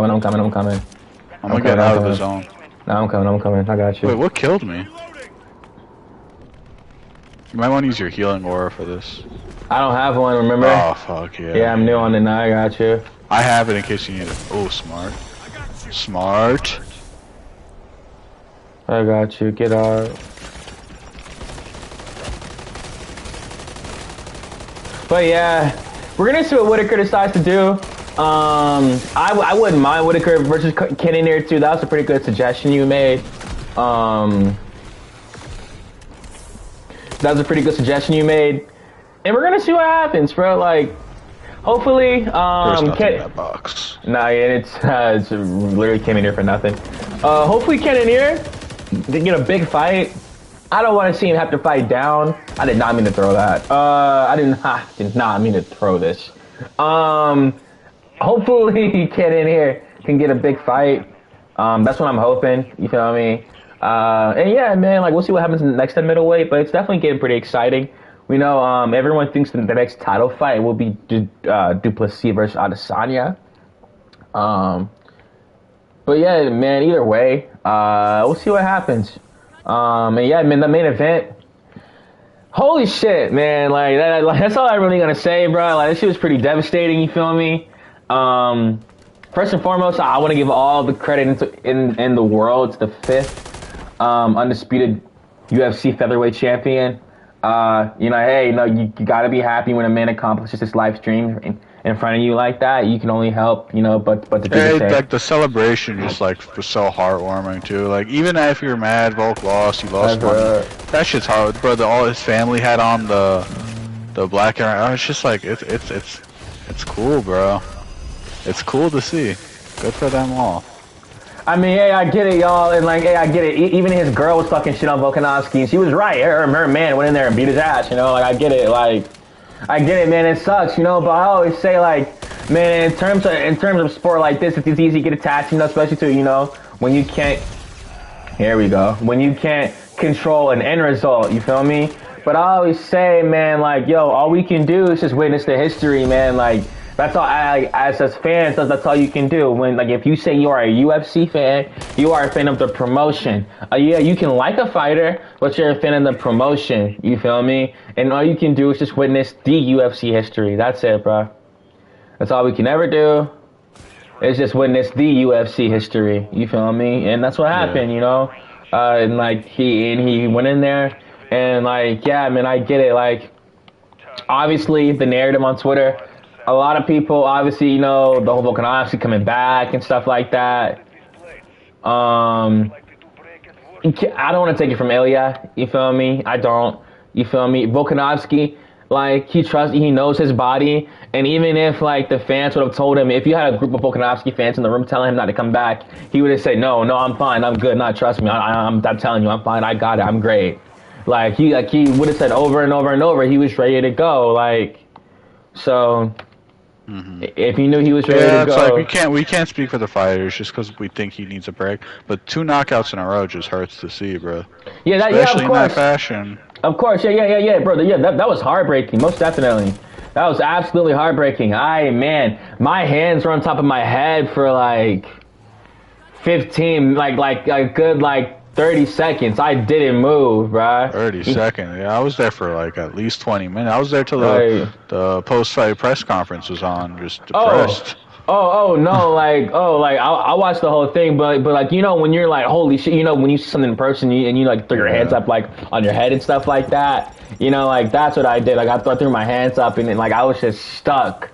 I'm gonna get out of the zone. No, I'm coming. I got you. Wait, what killed me? You might want to use your healing aura for this. I don't have one, remember? Oh, fuck yeah. Yeah, I'm new on it now. I got you. I have it in case you need it. Oh, smart. Smart. I got you. Get out. But yeah, we're gonna see what Whitaker decides to do. I wouldn't mind Whitaker versus Cannonier too. That was a pretty good suggestion you made. And we're gonna see what happens, bro. Like, hopefully, There's nothing in that box. Nah, it's literally Cannonier for nothing. Hopefully Cannonier they get a big fight. I don't want to see him have to fight down. I did not mean to throw that. I did not mean to throw this. Hopefully Cannonier can get a big fight. That's what I'm hoping. You feel me? And yeah, man, like we'll see what happens in the next middleweight, but it's definitely getting pretty exciting. We know everyone thinks that the next title fight will be Duplessis versus Adesanya. But yeah, man, either way, we'll see what happens. And yeah, man, the main event. Holy shit, man! Like that's all I'm really gonna say, bro. Like this shit was pretty devastating. You feel me? First and foremost, I want to give all the credit in the world to the 5th undisputed UFC featherweight champion. You gotta be happy when a man accomplishes his life dream in front of you like that. You can only help, but to do the same. Like the celebration just like was so heartwarming too. Like even if you're mad, Volk lost, he lost money. That shit's hard, bro. All his family had on the black hair. It's just like it's cool, bro. It's cool to see. Good for them all. I mean, hey, I get it, y'all, and like, hey, I get it. Even his girl was fucking shit on Volkanovski, and she was right. Her man went in there and beat his ass, like, I get it, like, I get it, man. It sucks, but I always say, like, man, in terms of sport like this, it's easy to get attached, especially to, when you can't. Here we go. When you can't control an end result, you feel me? But I always say, man, like, yo, all we can do is just witness the history, man, like. That's all. As fans, that's all you can do. When like if you say you are a UFC fan, you are a fan of the promotion. Yeah, you can like a fighter, but you're a fan of the promotion. You feel me? And all you can do is just witness the UFC history. That's it, bro. That's all we can ever do. Is just witness the UFC history. You feel me? And that's what happened, you know. And like he went in there, and like yeah, man, I get it. Like obviously the narrative on Twitter. A lot of people, obviously, you know, the whole Volkanovski coming back and stuff like that. I don't want to take it from Ilya. You feel me? I don't. You feel me? Volkanovski, like, he knows his body. And even if, like, the fans would have told him, if you had a group of Volkanovski fans in the room telling him not to come back, he would have said, no, I'm fine. I'm good. Not trust me. I'm telling you, I'm fine. I got it. I'm great. Like, he would have said over and over and over, he was ready to go. Like, so... If he knew he was ready to go, it's like we can't speak for the fighters just because we think he needs a break. But 2 knockouts in a row just hurts to see, bro. Yeah, especially of course. In that fashion. Of course, yeah, bro. Yeah, that was heartbreaking, most definitely. That was absolutely heartbreaking. Man, my hands were on top of my head for like 15, like a good 30 seconds. I didn't move, bro. 30 seconds. Yeah, I was there for like at least 20 minutes. I was there till the post-fight press conference was on, just depressed. No, I watched the whole thing, but like, you know, when you're like, holy shit, you know, when you see something in person and you like throw your hands up like on your head and stuff like that, you know, like that's what I did. Like I threw my hands up and like I was just stuck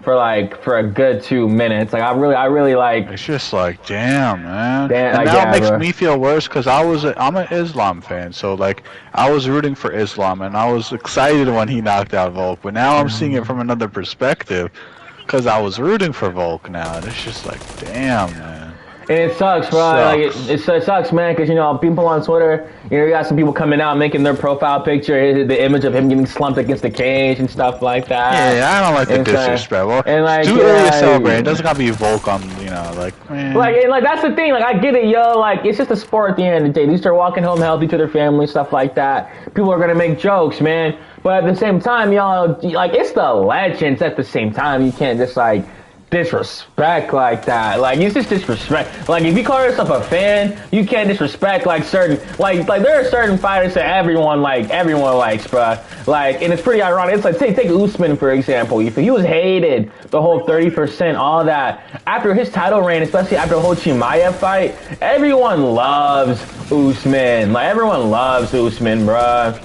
for a good 2 minutes. Like I really like. It's just like, damn, man. And now it makes me feel worse because I'm an Islam fan, so like I was rooting for Islam and I was excited when he knocked out Volk, but now I'm seeing it from another perspective because I was rooting for Volk now, and it's just like, damn, man. And it sucks, bro. Like it sucks, man, because you know people on Twitter, you know, you got some people coming out making their profile picture, the image of him getting slumped against the cage and stuff like that. Yeah, I don't like the disrespect. Well, and like, do early celebrate. It doesn't gotta be Volk on, you know, like, man. Like that's the thing. Like I get it, yo. Like it's just a sport at the end of the day. These are walking home healthy to their family, stuff like that. People are gonna make jokes, man. But at the same time, y'all, like it's the legends. At the same time, you can't just like disrespect like that. Like it's just disrespect. Like if you call yourself a fan, you can't disrespect like certain like there are certain fighters that everyone likes, bruh. Like, and it's pretty ironic. It's like take Usman for example. He was hated the whole 30%, all that. After his title reign, especially after the whole Chimaev fight, everyone loves Usman. Like everyone loves Usman, bruh.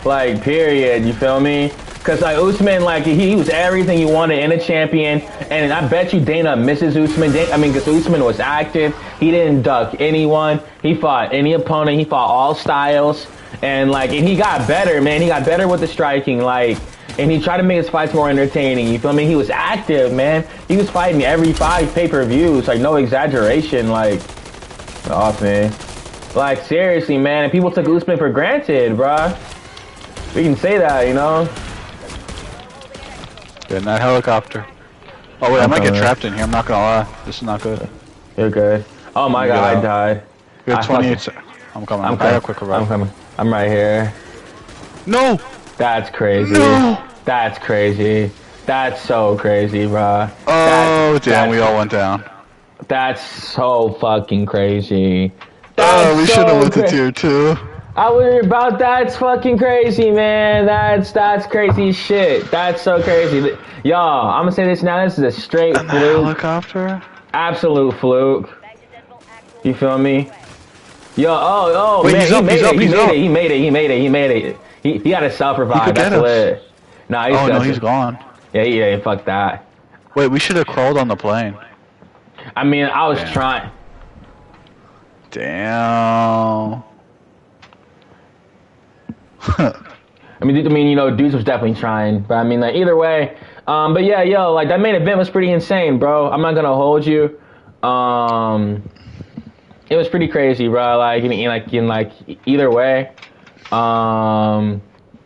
Like period. You feel me? Because, like, Usman, like, he was everything you wanted in a champion. And I bet you Dana misses Usman. Because Usman was active. He didn't duck anyone. He fought any opponent. He fought all styles. And he got better, man. He got better with the striking, like, and he tried to make his fights more entertaining. You feel me? He was active, man. He was fighting every 5 pay-per-views. Like, no exaggeration. Like, off, man. Like, seriously, man. And people took Usman for granted, bruh. We can say that, you know? In that helicopter. Oh wait, I might get trapped in here. I'm not gonna lie. This is not good. You're good. Oh my god, I died. You have 28 seconds. I'm coming. I got a quick revive. I'm coming. I'm right here. No! That's crazy. No! That's crazy. That's so crazy, bro. Oh, damn, we all went down. That's so fucking crazy. Oh, we should have went to tier 2. I was about that's fucking crazy, man. That's crazy shit. That's so crazy. Y'all, I'm gonna say this now. This is a straight fluke. Helicopter? Absolute fluke. You feel me? Yo, wait, man, he made it. He got to self-revive. That's lit. Nah, he's gone. Yeah, fuck that. Wait, we should have crawled on the plane. I mean, I was trying. Damn. I mean, you know, dudes was definitely trying, but I mean, like, either way, but yeah, yo, like, that main event was pretty insane, bro. I'm not gonna hold you. It was pretty crazy, bro. Like, in either way,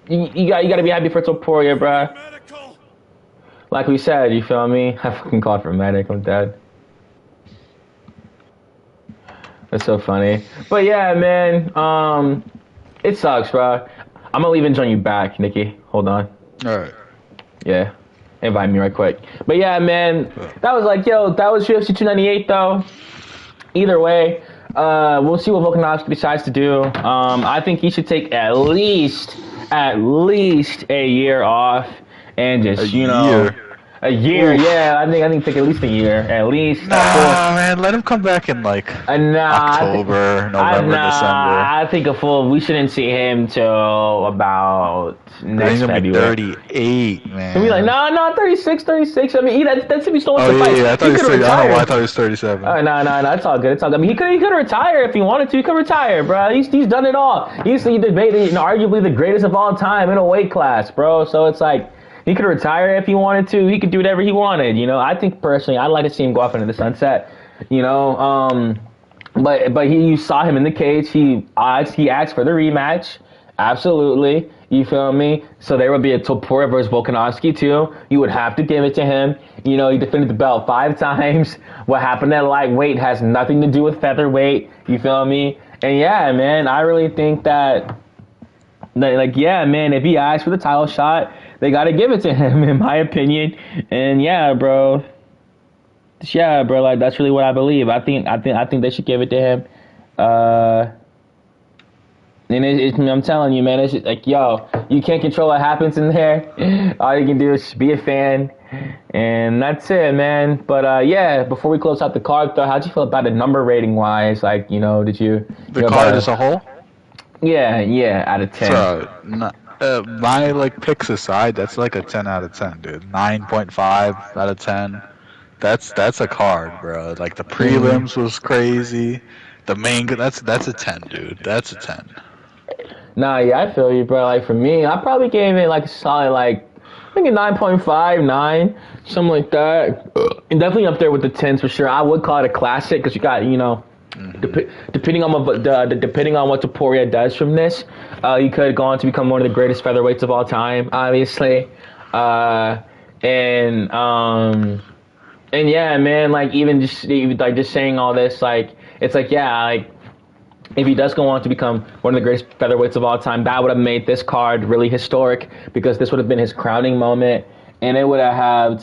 you gotta be happy for Topuria, bro. Like we said, you feel me? I fucking called for medic. I'm dead. That's so funny. But yeah, man, it sucks, bro. I'm gonna leave and join you back, Nikki. Hold on. Alright. Yeah. invite me right quick. But yeah, man, that was like, that was UFC 298 though. Either way, we'll see what Volkanovski decides to do. I think he should take at least a year off and just, a year. Oof. Yeah, I think take at least a year, at least. Man, let him come back in like October, November, December. I think we shouldn't see him till about next February. 38, man. He'll be like, no, 36. I mean, that's if he still wants to fight. Yeah, I thought he was 30. I don't know why I thought he was 37. No, it's all good. I mean, he could retire if he wanted to. He could retire, bro. He's done it all. He's debated, arguably the greatest of all time in a weight class, bro. So it's like, he could retire if he wanted to. He could do whatever he wanted. I think personally, I'd like to see him go off into the sunset. But you saw him in the cage. He asked for the rematch. Absolutely. You feel me? So there would be a Topuria versus Volkanovski too. You would have to give it to him. He defended the belt 5 times. What happened at lightweight has nothing to do with featherweight. You feel me? And yeah, man, I really think that if he asks for the title shot, they got to give it to him, in my opinion. And yeah, bro, like that's really what I believe. I think they should give it to him. And I'm telling you, man, it's just like, you can't control what happens in there. All you can do is be a fan, and that's it, man. But yeah, before we close out the card, though, how'd you feel about the number rating wise? Like, did you the card as a whole? Yeah, out of 10. My picks aside, that's like a 10 out of 10, dude. 9.5 out of 10. That's a card, bro. Like the prelims was crazy. The main, that's a 10, dude. That's a 10. Nah, yeah, I feel you, bro. Like for me, I probably gave it like a solid, I think a 9.5, 9, something like that. And definitely up there with the 10s for sure. I would call it a classic because you got, depending on what Topuria does from this, he could go on to become one of the greatest featherweights of all time, obviously. And yeah, man, like even just saying all this, it's like, yeah, if he does go on to become one of the greatest featherweights of all time, that would have made this card really historic because this would have been his crowning moment, and it would have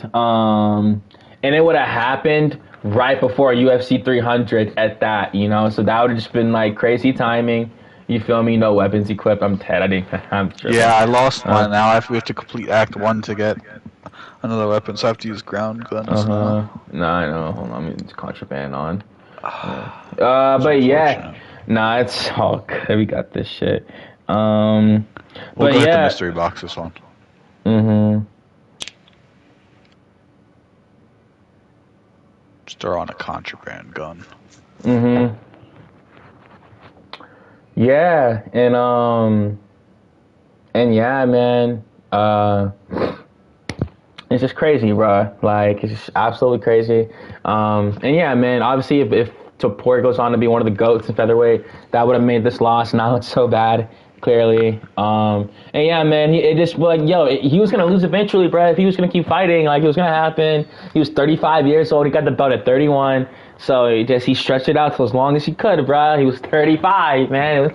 happened right before UFC 300 at that, so that would have just been crazy timing. You feel me? No weapons equipped. I'm dead. I'm sure. Yeah, I lost mine. Now we have to complete Act 1 to get another weapon, so I have to use ground guns. No, I know. Hold on, let me just contraband on. But yeah, nah, it's all good. We got this shit. We'll go hit the mystery box this one. Just throw on a contraband gun. Yeah, and yeah, man. It's just crazy, bro. It's just absolutely crazy. And yeah, man, obviously if Topuria goes on to be one of the GOATs in featherweight, that would have made this loss not look so bad, clearly. And yeah, man, he was going to lose eventually, bro. If he was going to keep fighting, it was going to happen. He was 35 years old. He got the belt at 31. So he stretched it out for as long as he could, bro. He was 35, man. It was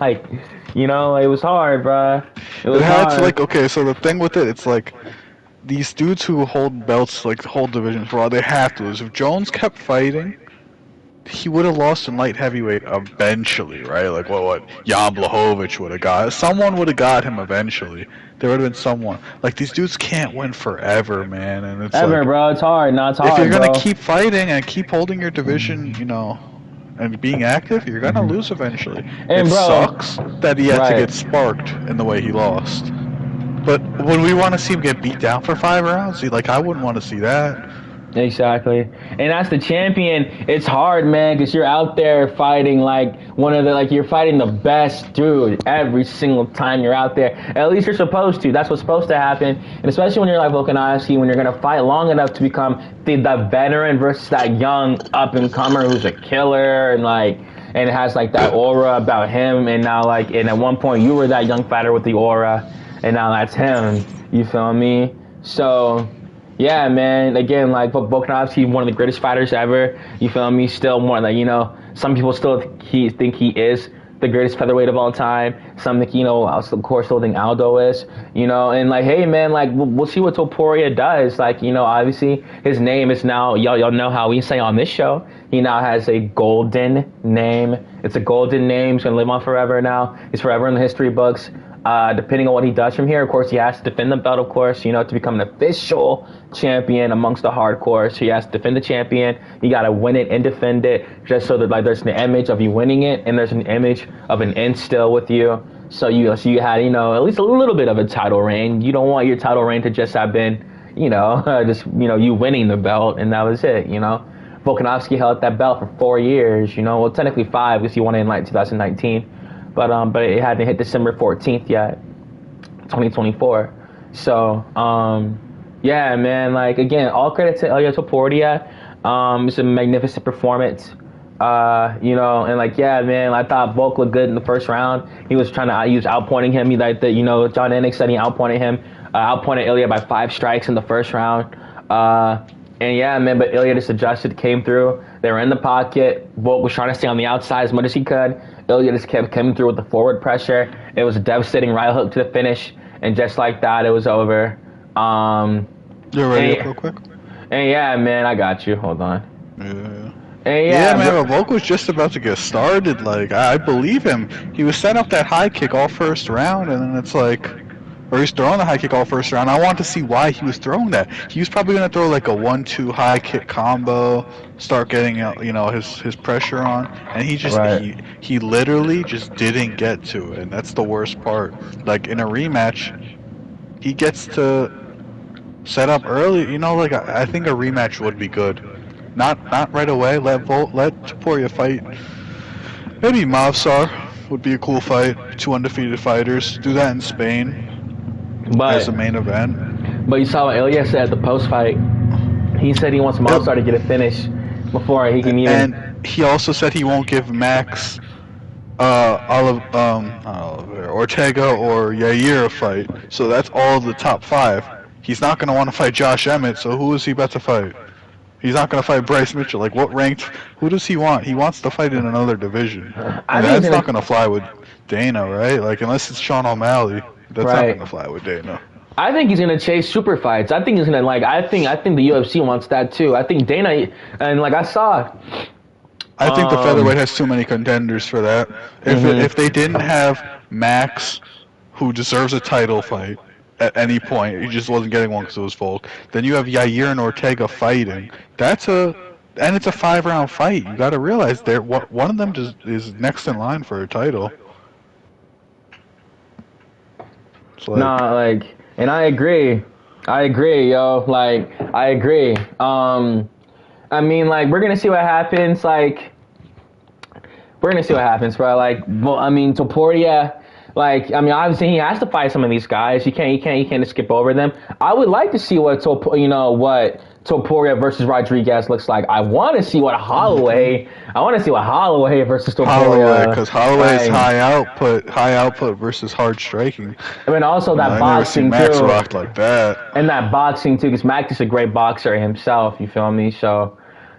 it was hard, bro. It had to, okay, so the thing with it, it's these dudes who hold belts, hold divisions, bro, they have to lose. If Jones kept fighting, he would have lost in light heavyweight eventually, right? What Jan Blachowicz would have got. Someone would have got him eventually. There would have been someone. These dudes can't win forever, man. And it's bro. It's hard. No, it's hard, if you're going to keep fighting and keep holding your division, and being active, you're going to lose eventually. And it sucks that he had to get sparked in the way he lost. But would we want to see him get beat down for 5 rounds? I wouldn't want to see that. Exactly. And as the champion, it's hard, man, because you're out there fighting you're fighting the best dude every single time you're out there. At least you're supposed to. That's what's supposed to happen. And especially when you're like Volkanovski, when you're going to fight long enough to become the veteran versus that young up-and-comer who's a killer and it has that aura about him. And now and at one point you were that young fighter with the aura, and now that's him. You feel me? So yeah, man. Again, Volkanovski, one of the greatest fighters ever. You feel me? Still more some people still think he is the greatest featherweight of all time. Something, you know, of course, holding Aldo is, you know, and like, hey, man, like, we'll see what Topuria does. Like, you know, obviously, his name is now, y'all know how we say on this show, he now has a golden name. It's a golden name. He's going to live on forever now. He's forever in the history books. Depending on what he does from here, of course, he has to defend the belt, of course, you know, to become an official champion amongst the hardcore. So he has to defend the champion. You got to win it and defend it, just so that, like, there's an image of you winning it, and there's an image of an end still with you. So you had, you know, at least a little bit of a title reign. You don't want your title reign to just have been, you know, just, you know, you winning the belt, and that was it, you know. Volkanovski held that belt for 4 years, you know, well, technically 5, because he won it in, like, 2019. But it hadn't hit December 14th yet, 2024. So, yeah, man, like, again, all credit to Ilia Topuria. It's a magnificent performance. You know, and like, yeah, man, I thought Volk looked good in the first round. He was outpointing him. He like that, you know, John Ennick said he outpointed him, outpointed Ilia by 5 strikes in the first round. And yeah, man, but Ilia just adjusted, came through. They were in the pocket. Volk was trying to stay on the outside as much as he could. Ilia just kept coming through with the forward pressure. It was a devastating right hook to the finish, and just like that, it was over. You're ready real quick? And yeah, man, I got you. Hold on. Yeah. And yeah, man, but Volk was just about to get started. Like, I believe him. He was setting up that high kick all first round, and then it's like, or he's throwing the high kick all first round. I want to see why he was throwing that. He was probably going to throw like a 1-2 high kick combo, start getting, you know, his pressure on, and he just he literally just didn't get to it, and that's the worst part. Like, in a rematch, he gets to set up early. You know, like, I think a rematch would be good. Not right away. Let Topuria fight. Maybe Mavsar would be a cool fight. 2 undefeated fighters. Do that in Spain. As a main event. But you saw what Ilia said at the post-fight. He said he wants Mavsar to get a finish before he can even... And he also said he won't give Max Ortega or Yair a fight. So that's all the top 5. He's not going to want to fight Josh Emmett, so who is he about to fight? He's not going to fight Bryce Mitchell. Like, what ranked... Who does he want? He wants to fight in another division. And that's not going to fly with Dana, right? Like, unless it's Sean O'Malley. That's not going to fly with Dana. I think he's going to chase super fights. I think he's going to, like, I think the UFC wants that too. I think Dana, and like I saw. I think the featherweight has too many contenders for that. If they didn't have Max, who deserves a title fight at any point, he just wasn't getting one because it was Volk, then you have Yair and Ortega fighting. And it's a 5-round fight. You got to realize one of them just is next in line for a title. Like, and I agree, yo. Like, I agree. I mean, like, we're gonna see what happens. Like, we're gonna see what happens, bro. Like, well, I mean, Topuria. Like, I mean, obviously he has to fight some of these guys. He can't just skip over them. I would like to see what Topuria versus Rodriguez looks like. I want to see what Holloway versus Topuria. Holloway, because Holloway is high output versus hard striking. I mean, also that boxing Max too. rocked like that. And that boxing too, because Max is a great boxer himself. You feel me? So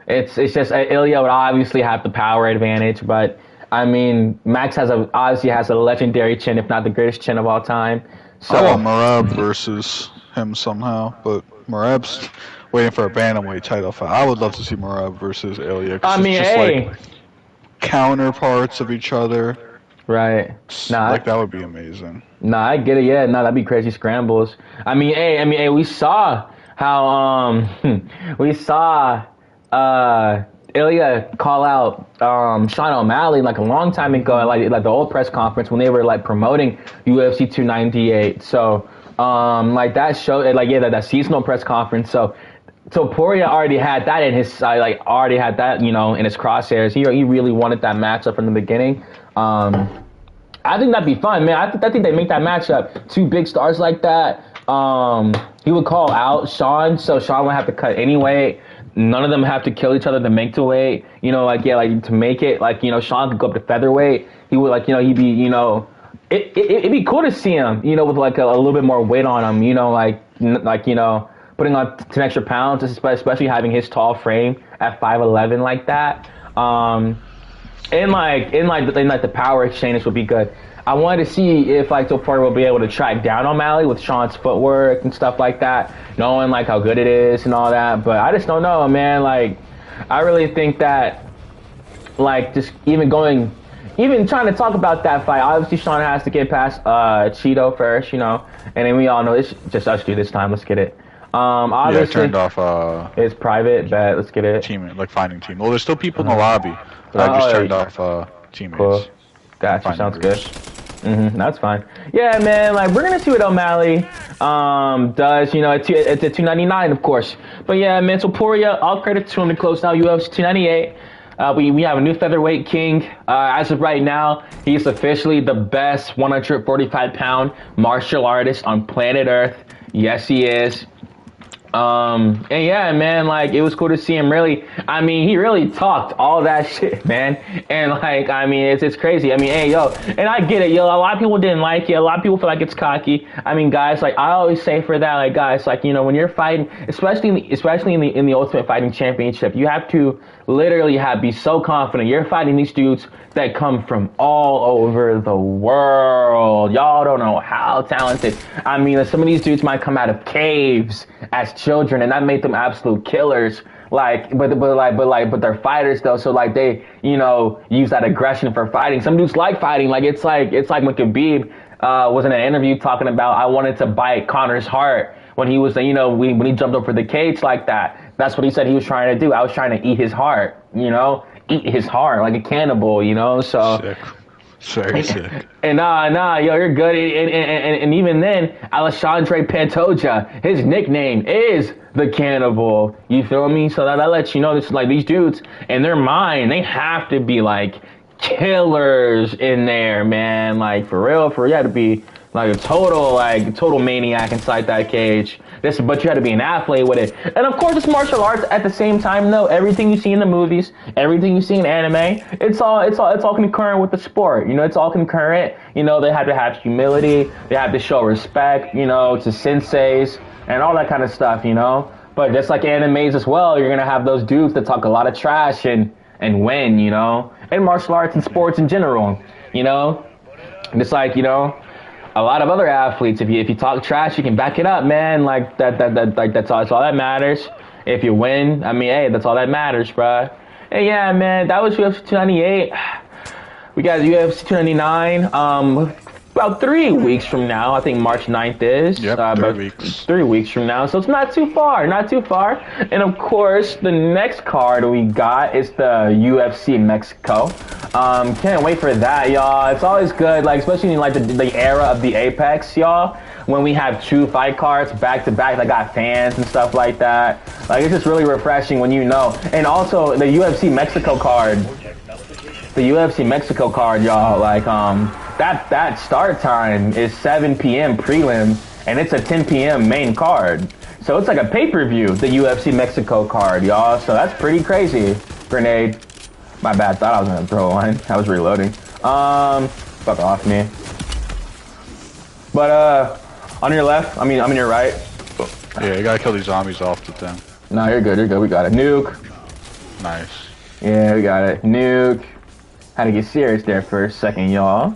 it's just Ilia would obviously have the power advantage, but I mean, Max obviously has a legendary chin, if not the greatest chin of all time. So I want Merab versus him somehow, but Merab's waiting for a bantamweight title fight. I would love to see Merab versus Ilia. I mean, like counterparts of each other. Right. Like, that would be amazing. I get it. Yeah, that'd be crazy scrambles. I mean, we saw how Ilia call out Sean O'Malley like a long time ago, like the old press conference when they were like promoting UFC 298. So like that show, like that seasonal press conference. So Topuria already had that in his in his crosshairs. He really wanted that matchup from the beginning. I think that'd be fun, man. I think they make that matchup. 2 big stars like that. He would call out Sean, so Sean would have to cut anyway. None of them have to kill each other to make the weight. You know, like, to make it, like, Sean could go up to featherweight. He would, like, he'd be, it'd be cool to see him, with like a little bit more weight on him, putting on 10 extra pounds, especially having his tall frame at 5'11" like that. in the power exchange would be good. I wanted to see if like Topuria will be able to track down O'Malley with Sean's footwork and stuff like that, knowing like how good it is and all that. But I just don't know, man. Like, I really think that like just even trying to talk about that fight. Obviously, Sean has to get past Cheeto first, and then we all know it's just us two this time. Let's get it. Obviously, turned off. It's private, but let's get it. Finding team. Well, there's still people in the lobby, but I just turned off teammates. Cool. Gotcha. Sounds good. That's fine. Yeah, man. Like, we're gonna see what O'Malley does. It's at 299, of course. But yeah, man. Topuria, all credit to him to close out UFC 298. We have a new featherweight king. As of right now, he's officially the best 145-pound martial artist on planet Earth. Yes, he is. And yeah, man, like, it was cool to see him really, he really talked all that shit, man. And like, it's crazy. Hey, yo, and I get it, yo, a lot of people didn't like it. A lot of people feel like it's cocky. Guys, like, I always say for that, like, guys, like, when you're fighting, especially in the Ultimate Fighting Championship, you have to literally be so confident. You're fighting these dudes that come from all over the world. Y'all don't know how talented. Some of these dudes might come out of caves as children, and that made them absolute killers. Like, but they're fighters though. So like they, use that aggression for fighting. Some dudes like fighting. Like it's like when Khabib was in an interview talking about, I wanted to bite Connor's heart when he was, when he jumped over the cage like that. That's what he said he was trying to do. I was trying to eat his heart, eat his heart like a cannibal, so. Sick. Very sick. And yo, you're good. And even then, Alexandre Pantoja, his nickname is the Cannibal. You feel me? So that lets you know, this like these dudes in their mind, they have to be like killers in there, man. Like for real, you had to be like a total maniac inside that cage. But you had to be an athlete with it. And of course, it's martial arts at the same time, though. Everything you see in the movies, everything you see in anime, it's all concurrent with the sport. It's all concurrent. They have to have humility. They have to show respect, to senseis and all that kind of stuff, But just like animes as well, you're gonna have those dudes that talk a lot of trash and win, and martial arts and sports in general, Just like, a lot of other athletes, if you talk trash, you can back it up, man. Like that's all that matters. If you win, hey, that's all that matters, bruh. Hey, yeah, man, that was UFC 298. We got UFC 299. About 3 weeks from now, I think March 9th is. Yep, 3 weeks. 3 weeks from now, so it's not too far. And of course, the next card we got is the UFC Mexico. Can't wait for that, y'all. It's always good, like especially in like the era of the Apex, y'all, when we have 2 fight cards back to back that got fans and stuff like that. Like it's just really refreshing when And also the UFC Mexico card. Y'all, like that start time is 7 p.m. prelim, and it's a 10 p.m. main card. So it's like a pay-per-view, the UFC Mexico card, y'all. So that's pretty crazy. Grenade. My bad, thought I was gonna throw one. I was reloading. Fuck off me. But on your left, on your right. Yeah, you gotta kill these zombies off the thing. No, you're good, we got it. Nuke. Nice. Yeah, we got it. Nuke. Had to get serious there for a second, y'all.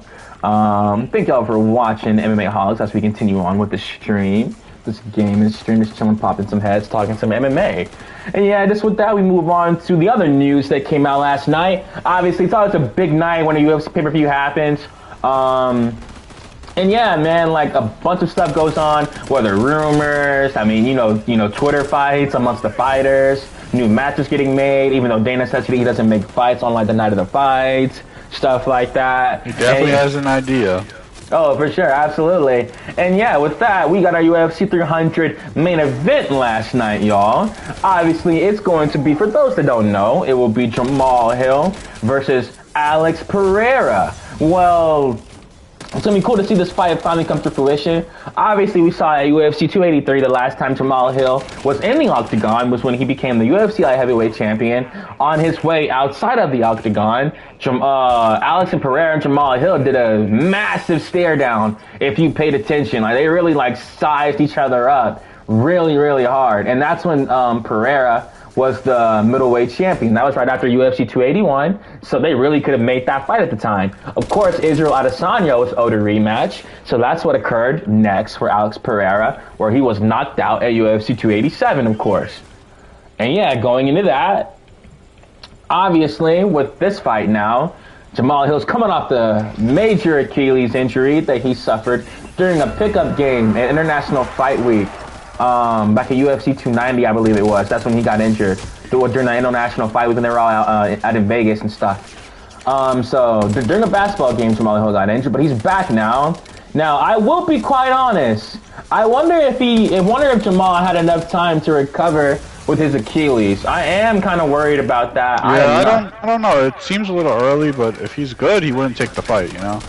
Thank y'all for watching MMAHOLICS as we continue on with the stream. This gaming stream, just chilling, popping some heads, talking some MMA. And yeah, just with that, we move on to the other news that came out last night. Obviously, it's always a big night when a UFC pay-per-view happens. And yeah, man, like a bunch of stuff goes on, whether rumors, Twitter fights amongst the fighters, new matches getting made, even though Dana says he doesn't make fights on like the night of the fights, stuff like that. He definitely has an idea. Oh, for sure, absolutely. And yeah, with that, we got our UFC 300 main event last night, y'all. Obviously, it's going to be, for those that don't know, it will be Jamal Hill versus Alex Pereira. Well, it's going to be cool to see this fight finally come to fruition. Obviously, we saw at UFC 283 the last time Jamal Hill was in the octagon was when he became the UFC light heavyweight champion. On his way outside of the octagon, Alex and Pereira and Jamal Hill did a massive stare down. If you paid attention, like they really like sized each other up really, really hard. And that's when Pereira was the middleweight champion. That was right after UFC 281, so they really could have made that fight at the time. Of course, Israel Adesanya was owed a rematch, so that's what occurred next for Alex Pereira, where he was knocked out at UFC 287, of course. And yeah, going into that, obviously, with this fight now, Jamal Hill's coming off the major Achilles injury that he suffered during a pickup game at International Fight Week. Back at UFC 290, I believe it was. That's when he got injured during the International Fight Week when they were all out in Vegas and stuff. So during a basketball game, Jamal Hill got injured, but he's back now. Now, I will be quite honest. I wonder if Jamal had enough time to recover with his Achilles. I am kind of worried about that. Yeah, I don't know. It seems a little early, but if he's good, he wouldn't take the fight, you know?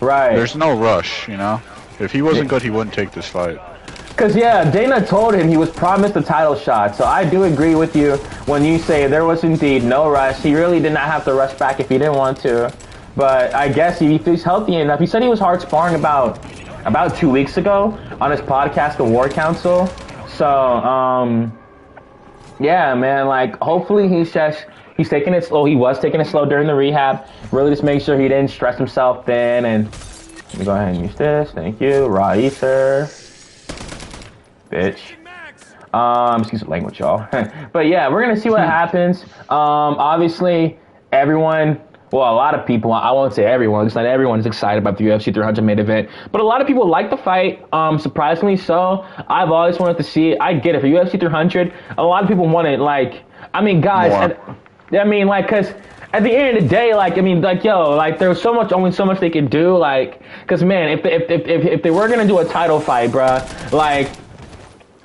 Right. There's no rush, you know? If he wasn't good, he wouldn't take this fight. Because, yeah, Dana told him he was promised a title shot. So I do agree with you when you say there was indeed no rush. He really did not have to rush back if he didn't want to. But I guess if he's healthy enough. He said he was hard sparring about 2 weeks ago on his podcast, The War Council. So, yeah, man, like, hopefully he's taking it slow. He was taking it slow during the rehab. Really just make sure he didn't stress himself thin. And let me go ahead and use this. Thank you. Raw ether. Bitch. Excuse the language, y'all. But yeah, we're gonna see what happens. Obviously, everyone, well, a lot of people, I won't say everyone, because not everyone is excited about the UFC 300 main event, but a lot of people like the fight, surprisingly so. I've always wanted to see it. I get it. For UFC 300, a lot of people want it, like, I mean, guys, because at the end of the day, like, I mean, like, yo, like, there's only so much they can do, like, because, man, if they were gonna do a title fight, bruh, like,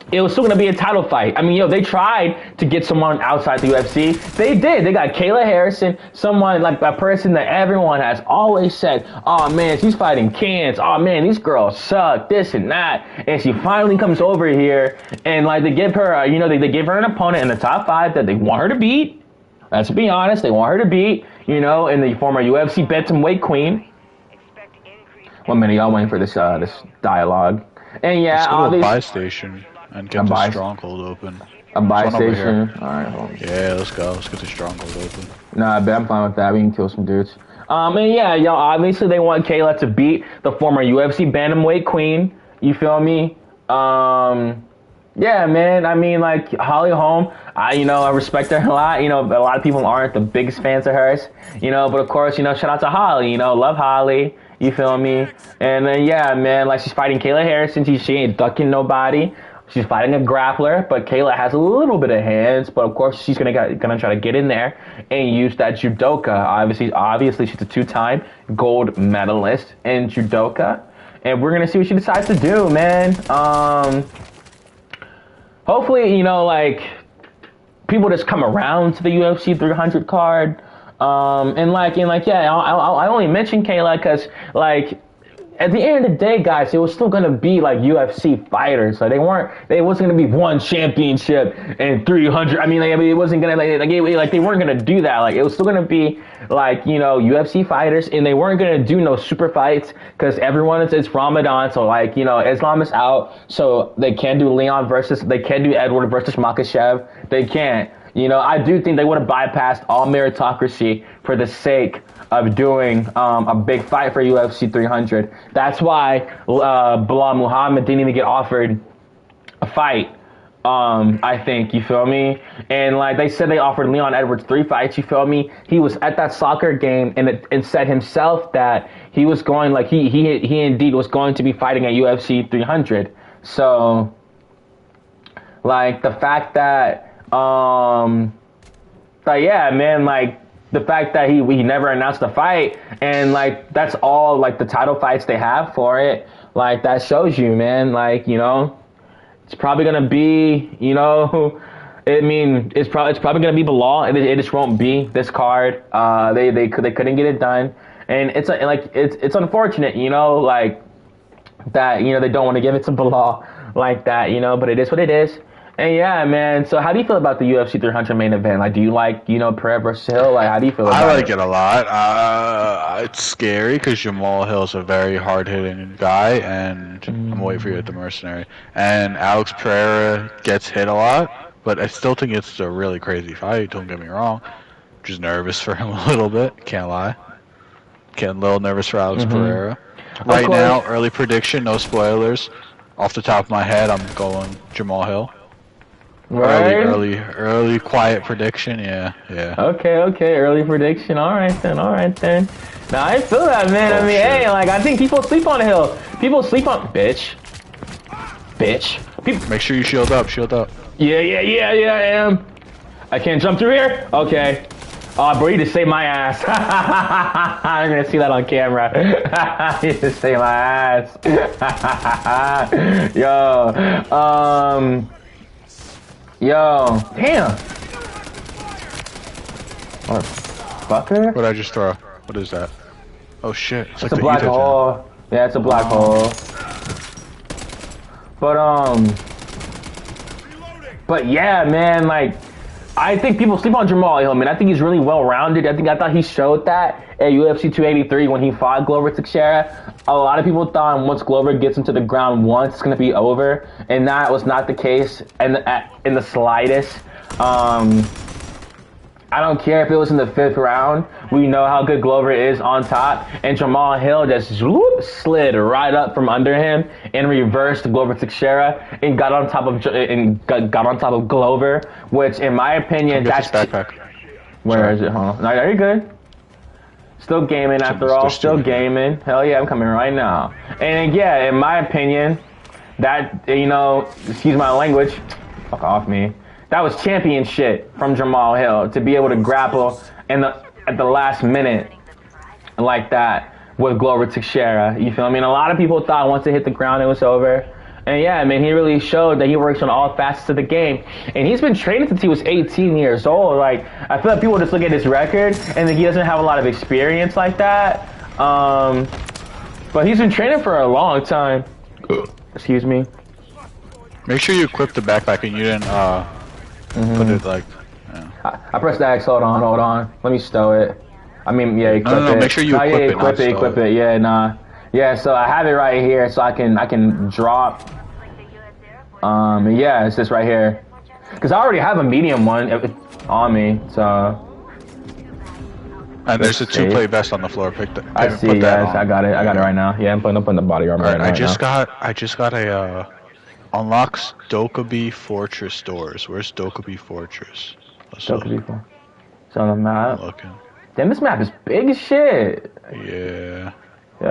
it was still going to be a title fight. I mean, yo, they tried to get someone outside the UFC. They did. They got Kayla Harrison, someone like a person that everyone has always said, oh, man, she's fighting cans. Oh, man, these girls suck, this and that. And she finally comes over here and, like, they give her, they give her an opponent in the top 5 that they want her to beat. Let's be honest. They want her to beat, in the former UFC bantamweight queen. 1 minute, y'all waiting for this dialogue. And yeah, let's go to a buy station. And get the stronghold open. A buy station? Alright, hold on. Yeah, let's go. Let's get the stronghold open. Nah, but I'm fine with that. We can kill some dudes. And yeah, obviously they want Kayla to beat the former UFC bantamweight queen. You feel me? Yeah, man. I mean, like, Holly Holm, I respect her a lot. A lot of people aren't the biggest fans of hers. But of course, shout out to Holly. Love Holly. You feel me? And then, yeah, man, like, she's fighting Kayla Harrison. She ain't ducking nobody. She's fighting a grappler, but Kayla has a little bit of hands. But of course, she's gonna try to get in there and use that judoka. Obviously, she's a 2-time gold medalist in judoka, and we're gonna see what she decides to do, man. Hopefully, like, people just come around to the UFC 300 card. I only mentioned Kayla because, like, at the end of the day, guys, it was still gonna be like UFC fighters. Like, they wasn't gonna be one championship and 300. I mean, it wasn't gonna like they weren't gonna do that. Like, it was still gonna be like, UFC fighters, and they weren't gonna do no super fights because it's Ramadan, so, like, Islam is out, so they can't do they can't do Edward versus Makhachev. They can't. I do think they would have bypassed all meritocracy for the sake of doing a big fight for UFC 300. That's why Bilal Muhammad didn't even get offered a fight, I think, you feel me? And, like, they said they offered Leon Edwards 3 fights, you feel me? He was at that soccer game and said himself that he was going, like, he indeed was going to be fighting at UFC 300. So, like, the fact that, yeah, man, like, the fact that he never announced the fight, and, like, that's all, like, the title fights they have for it, like, that shows you, man, like, it's probably gonna be, it's probably gonna be Bilal. It just won't be this card. They couldn't get it done, and it's unfortunate, like, that, they don't want to give it to Bilal like that, but it is what it is. And yeah, man. So how do you feel about the UFC 300 main event? Like, do you like, Pereira versus Hill? Like, how do you feel about it? I like it a lot. It's scary because Jamal Hill's a very hard-hitting guy, and I'm waiting for you at the Mercenary. And Alex Pereira gets hit a lot, but I still think it's a really crazy fight. Don't get me wrong. Just nervous for him a little bit. Can't lie. Getting a little nervous for Alex Pereira. Right now, early prediction, no spoilers. Off the top of my head, I'm going Jamal Hill. Right. Early quiet prediction. Yeah. Okay. Early prediction. All right then. Now I feel that, man. I mean, hey, like I think people sleep on Hill. People sleep on bitch. People... Make sure you shield up. Yeah. I am. I can't jump through here. Okay. Oh, bro, you just saved my ass. I'm gonna see that on camera. You just saved my ass. Yo, damn. Motherfucker. What'd I just throw? What is that? Oh shit! It's like a black hole. Yeah, it's a black hole. But yeah, man, like. I think people sleep on Jamal Hill, man. I think he's really well-rounded. I thought he showed that at UFC 283 when he fought Glover Teixeira. A lot of people thought once Glover gets into the ground once, it's going to be over. And that was not the case in the slightest. I don't care if it was in the 5th round. We know how good Glover is on top. And Jamal Hill just slid right up from under him and reversed Glover Teixeira and got on top of Glover, which in my opinion, that's backpack. Where is it, huh? No, are you good? Still gaming after all. Still gaming. Hell yeah, I'm coming right now. And yeah, in my opinion, that, excuse my language, fuck off me. That was champion shit from Jamal Hill to be able to grapple at the last minute like that with Glover Teixeira. You feel me? And a lot of people thought once it hit the ground it was over. And yeah, man, he really showed that he works on all facets of the game. And he's been training since he was 18 years old. Like, I feel like people just look at his record and think he doesn't have a lot of experience like that. But he's been training for a long time. Excuse me. Make sure you equip the backpack and you didn't put it like. Yeah. I pressed X. Hold on. Let me stow it. I mean, yeah, equip it. No, make sure you equip it. Yeah, nah. Yeah, so I have it right here, so I can drop. Yeah, it's just right here. Cause I already have a medium one on me, so. And there's a 2-plate vest on the floor. I see. Yes, I got it. I got it right now. Yeah, I'm putting the body armor right now. I just got a unlocks Dokkaebi Fortress doors. Where's Dokkaebi Fortress? Dokkaebi Fortress. It's on the map. Looking. Damn, this map is big as shit. Yeah. Yo,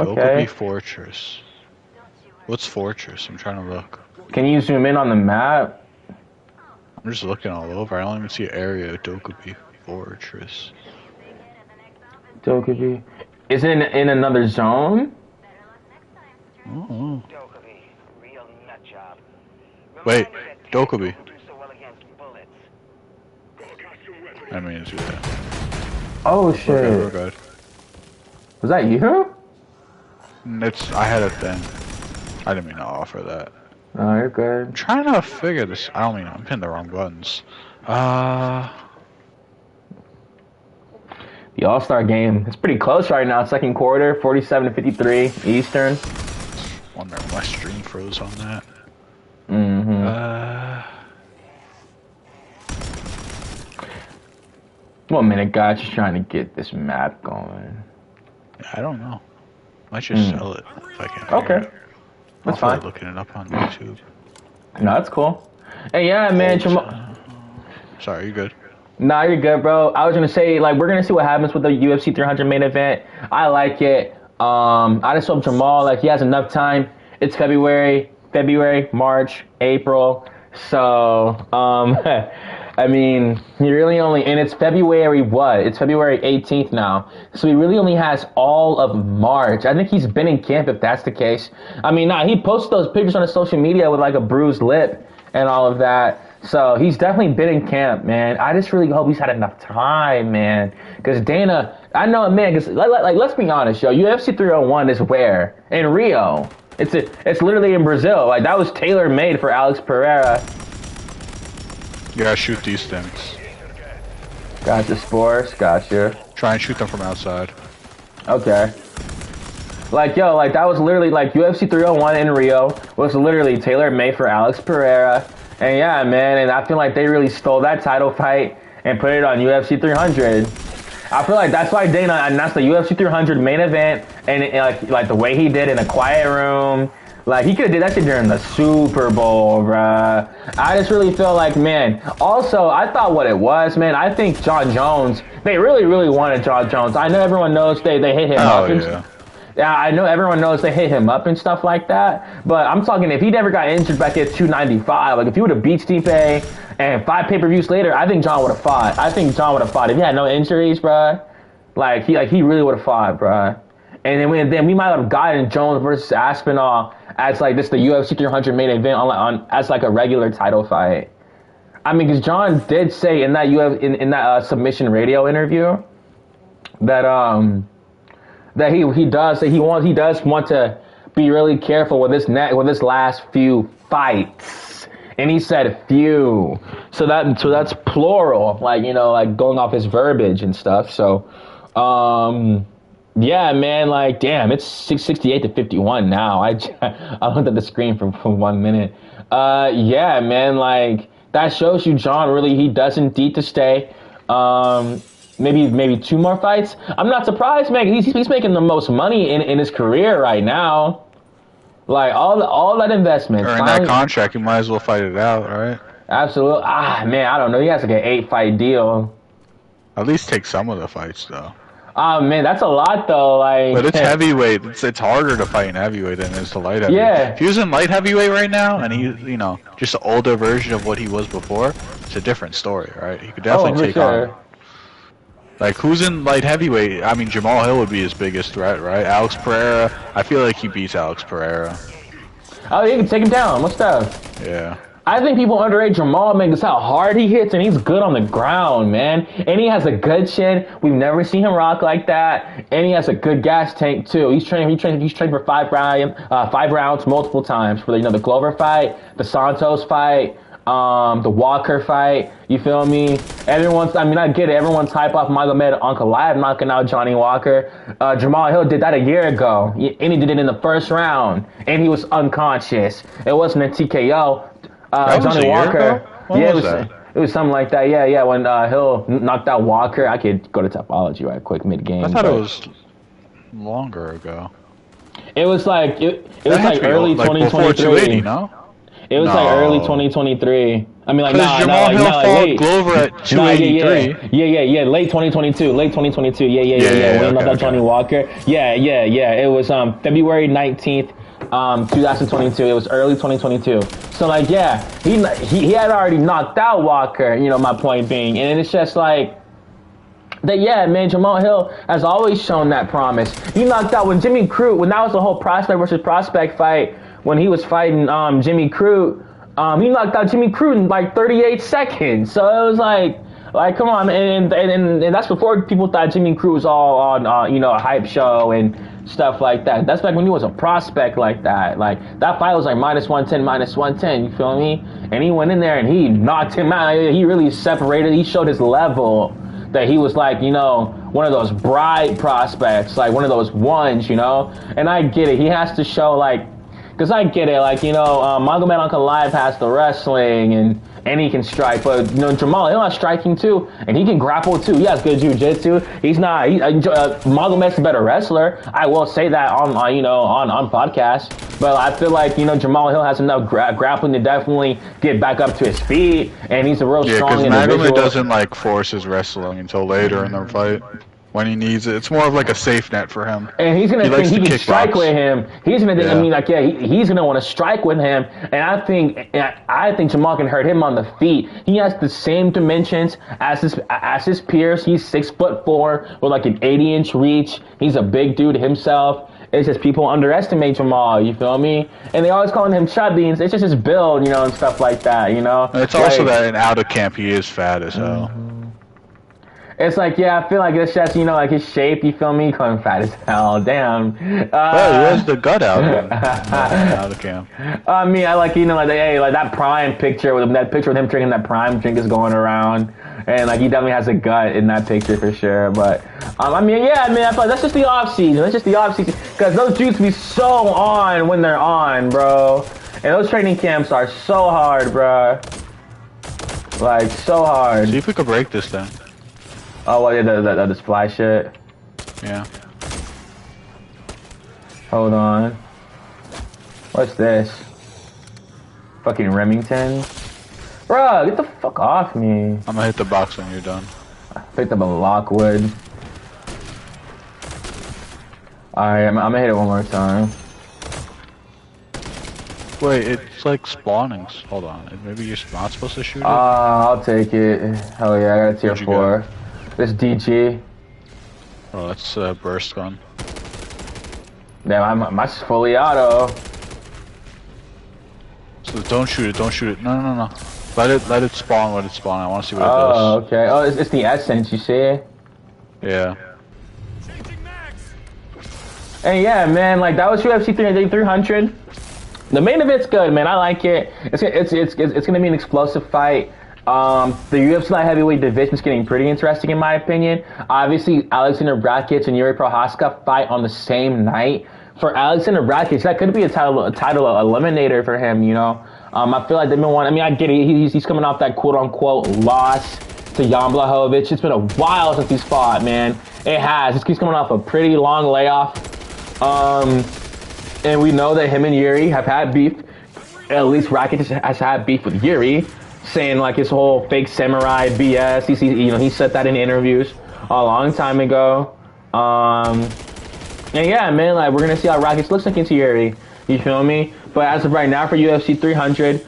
okay. Dokkaebi Fortress. What's Fortress? I'm trying to look. Can you zoom in on the map? I'm just looking all over. I don't even see an area of Dokkaebi Fortress. Dokkaebi. Is it in another zone? Oh. Wait, Dokkaebi. I mean, it's that. Oh shit. We're good. Was that you? I had a thing. I didn't mean to offer that. No, you're good. I'm trying to figure this. I'm hitting the wrong buttons. The All-Star game. It's pretty close right now. Second quarter, 47-53 Eastern. Wonder if my stream froze on that. One minute, guys. Just trying to get this map going. I don't know. Might just sell it if I can. Okay. That's fine. Looking it up on YouTube. No, that's cool. Hey, yeah, man. Sorry, you good? Nah, you're good, bro. I was gonna say, like, we're gonna see what happens with the UFC 300 main event. I like it. I just hope Jamal, like, he has enough time. It's February, March, April. So, I mean, he really only, and it's February what? It's February 18th now. So he really only has all of March. I think he's been in camp if that's the case. I mean, he posted those pictures on his social media with like a bruised lip and all of that. So he's definitely been in camp, man. I just really hope he's had enough time, man. Because Dana, I know, man, because like, let's be honest, yo. UFC 301 is where? In Rio. It's literally in Brazil. Like, that was tailor-made for Alex Pereira. You gotta shoot these things. Gotcha, Spores. Gotcha. Try and shoot them from outside. Okay. Like, yo, like, that was literally, like, UFC 301 in Rio was literally tailor-made for Alex Pereira. And yeah, man, and I feel like they really stole that title fight and put it on UFC 300. I feel like that's why Dana announced the UFC 300 main event, and like the way he did in a quiet room. Like, he could have did that shit during the Super Bowl, bruh. I just really feel like, man. Also, I thought what it was, man. I think Jon Jones, they really, really wanted Jon Jones. I know everyone knows they hit him up. Yeah, I know everyone knows they hit him up and stuff like that. But I'm talking, if he never got injured back at 295, like if he would have beat Stipe and 5 pay-per-views later, I think Jon would have fought. If he had no injuries, bruh. Like he really would have fought, bruh. And then we might have gotten Jones versus Aspinall as like this the UFC 300 main event on as like a regular title fight. I mean, because Jon did say in that in that submission radio interview that that he does want to be really careful with this last few fights, and he said few, so that's plural, like, you know, like going off his verbiage and stuff. So yeah, man, like, damn, it's 68 to 51 now. I looked at the screen for 1 minute. Yeah, man, like, that shows you Jon really, he does indeed to stay. Maybe 2 more fights. I'm not surprised, man. He's making the most money in his career right now. Like, all that investment. Or in that contract, you might as well fight it out, right? Absolutely. Man, I don't know. He has like an 8-fight deal. At least take some of the fights, though. Man, that's a lot, though. Like, but it's heavyweight. It's harder to fight in heavyweight than it is to light heavyweight. Yeah. If he was in light heavyweight right now, and he, you know, just an older version of what he was before, it's a different story, right? He could definitely take on. Like, who's in light heavyweight? I mean, Jamal Hill would be his biggest threat, right? Alex Pereira. I feel like he beats Alex Pereira. Oh, you can take him down. What's up? Yeah. I think people underrate Jamal, man, because how hard he hits, and he's good on the ground, man. And he has a good chin. We've never seen him rock like that. And he has a good gas tank too. He's trained for 5 rounds multiple times for the Glover fight, the Santos fight, the Walker fight. You feel me? I get it. Everyone's hype off Magomed Ankalaev knocking out Johnny Walker. Jamal Hill did that a year ago, and he did it in the first round, and he was unconscious. It wasn't a TKO. Johnny Walker. It was something like that. Yeah. When Hill knocked out Walker, I could go to Topology right quick mid game. I thought it was longer ago. It was like early 2023. No. It was like early 2023. I mean, like, Jamal Hill fought Glover at 283. Yeah. Late 2022. Yeah. When he knocked out Johnny Walker. Yeah. It was February 19th. 2022. It was early 2022. So like, yeah, he had already knocked out Walker. You know, my point being, and it's just like that. Yeah, man, Jamal Hill has always shown that promise. He knocked out when Jimmy Crute, when that was the whole prospect versus prospect fight, when he was fighting Jimmy Crute. He knocked out Jimmy Crute in like 38 seconds. So it was like come on, and that's before people thought Jimmy Crute was all on a hype show and stuff like that. That's back when he was a prospect like that. Like, that fight was like -110, you feel me? And he went in there and he knocked him out. He really separated. He showed his level, that he was like, one of those bright prospects, like one of those ones, And I get it. He has to show, like, because I get it, like, Magomed Ankalaev has the wrestling and he can strike, but Jamal Hill has striking too, and he can grapple too. He has good jiu-jitsu. Magomed's a better wrestler. I will say that on podcast, but I feel like Jamal Hill has enough grappling to definitely get back up to his feet, and he's a real strong individual. Magomed doesn't like force his wrestling until later in the fight. When he needs it, it's more of like a safe net for him. And he's gonna think he can strike with him. He's gonna think, he's gonna want to strike with him. And I think Jamal can hurt him on the feet. He has the same dimensions as his peers. He's 6'4" with like an 80-inch reach. He's a big dude himself. It's just people underestimate Jamal, you feel me? And they always calling him chubby. It's just his build, and stuff like that, It's also that in out of camp he is fat as hell. It's like, yeah, I feel like it's just, like his shape, you feel me? Calling fat as hell, damn. Well, where's the gut out of camp? I mean, I like, like that Prime picture, with him drinking that Prime drink is going around. And, like, he definitely has a gut in that picture for sure. But, I feel like that's just the off season. Because those dudes be so on when they're on, bro. And those training camps are so hard, bruh. Like, so hard. See if we could break this then. Oh, well, yeah, this fly shit. Yeah. Hold on. What's this? Fucking Remington. Bruh, get the fuck off me. I'm gonna hit the box when you're done. I picked up a Lockwood. Alright, I'm gonna hit it one more time. Wait, it's like spawning. Hold on. Maybe you're not supposed to shoot it? I'll take it. Hell yeah, I got a tier 4. This DG. Oh, that's a burst gun. Damn, mine's fully auto. So don't shoot it, don't shoot it. No. Let it spawn, let it spawn. I want to see what it does. Oh, okay. Oh, it's the essence, you see? Yeah. And yeah, man, like that was UFC 300. The main event's good, man. I like it. It's gonna be an explosive fight. The UFC light heavyweight division is getting pretty interesting in my opinion. Obviously, Alexander Rakic and Yuri Prochazka fight on the same night. For Alexander Rakic, that could be a title eliminator for him, you know. I feel like they've been wanting. I mean, I get it. He's coming off that quote unquote loss to Jan Blachowicz. It's been a while since he's fought, man. It has. He's coming off a pretty long layoff. And we know that him and Yuri have had beef. At least Rakic has had beef with Yuri, saying like his whole fake samurai BS. He said that in interviews a long time ago. And yeah, man, like we're gonna see how Rakic looks like into Yuri. You feel me? But as of right now for UFC 300,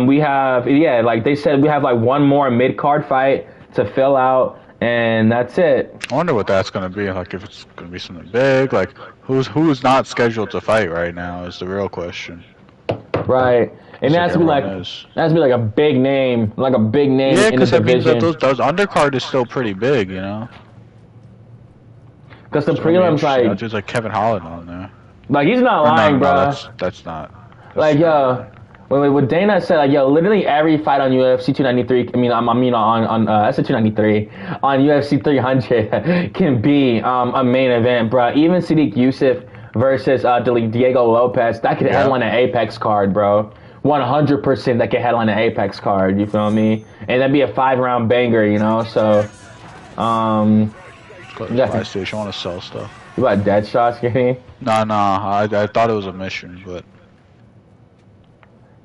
we have like they said, we have like one more mid-card fight to fill out, and that's it. I wonder what that's gonna be. Like if it's gonna be something big. Like who's not scheduled to fight right now is the real question. Right. And it has to be like a big name, in the division. Yeah, because those undercard is still pretty big, you know. Because the prelims, like, just like Kevin Holland on there. Like he's not lying, bro. That's not. Like yo, what Dana said, like yo, literally every fight on UFC 293. On that's a 293 on UFC 300 can be a main event, bro. Even Sadiq Youssef versus Diego Lopez, that could headline an Apex card, bro. 100% that could headline an Apex card. You feel me? And that'd be a 5-round banger, you know. So, PlayStation, I want to sell stuff. You about dead shots, Kenny? No, I thought it was a mission, but.